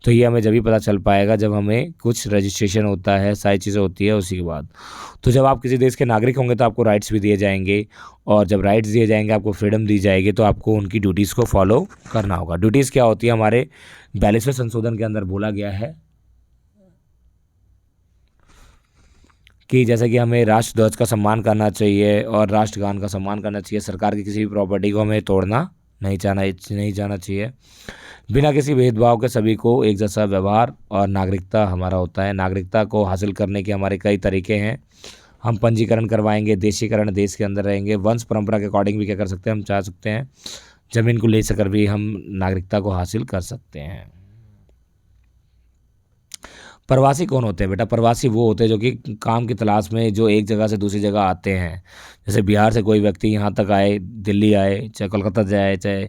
तो ये हमें जब भी पता चल पाएगा जब हमें कुछ रजिस्ट्रेशन होता है, सारी चीज़ें होती है उसी के बाद। तो जब आप किसी देश के नागरिक होंगे तो आपको राइट्स भी दिए जाएंगे, और जब राइट्स दिए जाएंगे आपको फ्रीडम दी जाएगी, तो आपको उनकी ड्यूटीज़ को फॉलो करना होगा। ड्यूटीज़ क्या होती है, हमारे 42वें संशोधन के अंदर बोला गया है कि जैसे कि हमें राष्ट्रध्वज का सम्मान करना चाहिए और राष्ट्रगान का सम्मान करना चाहिए। सरकार की किसी भी प्रॉपर्टी को हमें तोड़ना नहीं जाना चाहिए। बिना किसी भेदभाव के सभी को एक जैसा व्यवहार, और नागरिकता हमारा होता है। नागरिकता को हासिल करने के हमारे कई तरीके हैं। हम पंजीकरण करवाएंगे, देशीकरण, देश के अंदर रहेंगे, वंश परंपरा के अकॉर्डिंग भी क्या कर सकते हैं, हम चाह सकते हैं ज़मीन को ले सकर भी हम नागरिकता को हासिल कर सकते हैं। प्रवासी कौन होते हैं बेटा, प्रवासी वो होते हैं जो कि काम की तलाश में, जो एक जगह से दूसरी जगह आते हैं। जैसे बिहार से कोई व्यक्ति यहाँ तक आए, दिल्ली आए, चाहे कोलकाता जाए, चाहे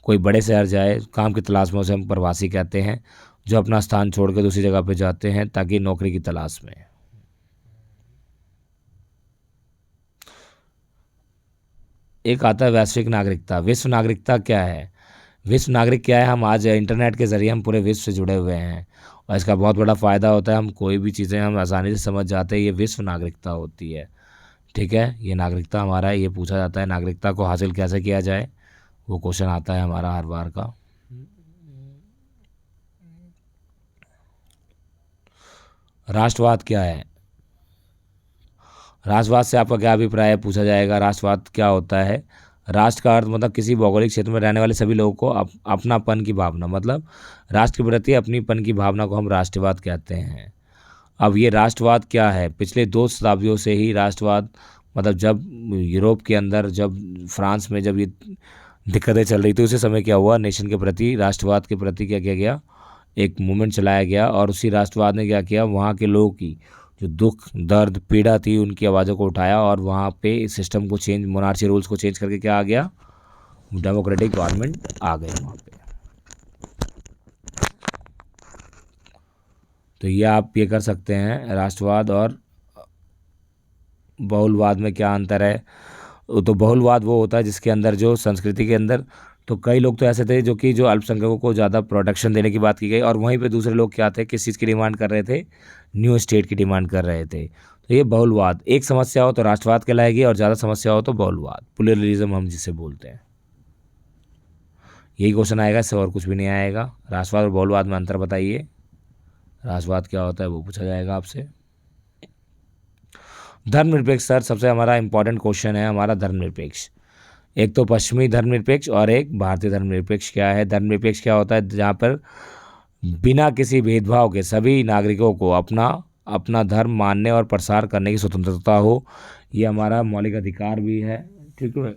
कोई बड़े शहर जाए, काम की तलाश में, उसे हम प्रवासी कहते हैं। जो अपना स्थान छोड़ के दूसरी जगह पे जाते हैं ताकि नौकरी की तलाश में। एक आता है वैश्विक नागरिकता। विश्व नागरिकता क्या है, विश्व नागरिक क्या है, हम आज इंटरनेट के ज़रिए हम पूरे विश्व से जुड़े हुए हैं, और इसका बहुत बड़ा फ़ायदा होता है। हम कोई भी चीज़ें हम आसानी से समझ जाते हैं, ये विश्व नागरिकता होती है, ठीक है। ये नागरिकता हमारा है। ये पूछा जाता है नागरिकता को हासिल कैसे किया जाए, वो क्वेश्चन आता है हमारा हर बार का। राष्ट्रवाद क्या है, राष्ट्रवाद से आपका क्या अभिप्राय है, पूछा जाएगा। राष्ट्रवाद क्या होता है, राष्ट्र का अर्थ मतलब किसी भौगोलिक क्षेत्र में रहने वाले सभी लोगों को अपनापन की भावना, मतलब राष्ट्र के प्रति अपनीपन की भावना को हम राष्ट्रवाद कहते हैं। अब ये राष्ट्रवाद क्या है? पिछले 2 शताब्दियों से ही राष्ट्रवाद, मतलब जब यूरोप के अंदर, जब फ्रांस में जब ये दिक्कतें चल रही थी, उसी समय क्या हुआ, नेशन के प्रति, राष्ट्रवाद के प्रति क्या किया गया, एक मूवमेंट चलाया गया। और उसी राष्ट्रवाद ने क्या किया, वहाँ के लोगों की जो दुख दर्द पीड़ा थी उनकी आवाज़ों को उठाया और वहाँ पे सिस्टम को चेंज, मोनार्ची रूल्स को चेंज करके क्या आ गया, डेमोक्रेटिक गवर्नमेंट आ गई वहाँ पे। तो ये आप ये कर सकते हैं, राष्ट्रवाद और बहुलवाद में क्या अंतर है। तो बहुलवाद वो होता है जिसके अंदर जो संस्कृति के अंदर, तो कई लोग तो ऐसे थे जो कि जो अल्पसंख्यकों को ज़्यादा प्रोटेक्शन देने की बात की गई, और वहीं पे दूसरे लोग क्या थे, किस चीज़ की डिमांड कर रहे थे, न्यू स्टेट की डिमांड कर रहे थे। तो ये बहुलवाद, एक समस्या हो तो राष्ट्रवाद कहलाएगी और ज़्यादा समस्या हो तो बहुलवाद, प्लुरलिज्म हम जिसे बोलते हैं। यही क्वेश्चन आएगा, इससे और कुछ भी नहीं आएगा। राष्ट्रवाद और बहुलवाद में अंतर बताइए। राष्ट्रवाद क्या होता है वो पूछा जाएगा आपसे। धर्मनिरपेक्ष सर, सबसे हमारा इंपॉर्टेंट क्वेश्चन है हमारा धर्मनिरपेक्ष। एक तो पश्चिमी धर्मनिरपेक्ष और एक भारतीय धर्मनिरपेक्ष। क्या है धर्मनिरपेक्ष? क्या होता है, जहाँ पर बिना किसी भेदभाव के सभी नागरिकों को अपना अपना धर्म मानने और प्रसार करने की स्वतंत्रता हो। ये हमारा मौलिक अधिकार भी है, ठीक है,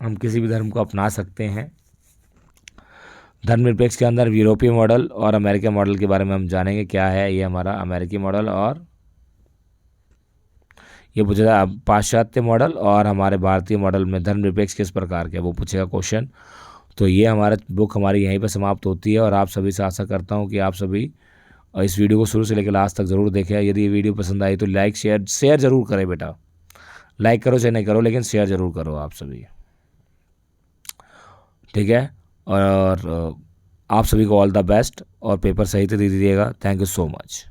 हम किसी भी धर्म को अपना सकते हैं। धर्मनिरपेक्ष के अंदर यूरोपीय मॉडल और अमेरिकी मॉडल के बारे में हम जानेंगे। क्या है ये हमारा अमेरिकी मॉडल, और ये पूछेगा पाश्चात्य मॉडल और हमारे भारतीय मॉडल में धर्मनिरपेक्ष किस प्रकार के, वो पूछेगा क्वेश्चन। तो ये हमारा बुक हमारी यहीं पर समाप्त होती है, और आप सभी से आशा करता हूँ कि आप सभी इस वीडियो को शुरू से लेकर लास्ट तक ज़रूर देखें। यदि ये वीडियो पसंद आई तो लाइक शेयर ज़रूर करें बेटा, लाइक करो चाहे नहीं करो, लेकिन शेयर ज़रूर करो आप सभी, ठीक है। और आप सभी को ऑल द बेस्ट, और पेपर सही से दे दीजिएगा। Thank you so much.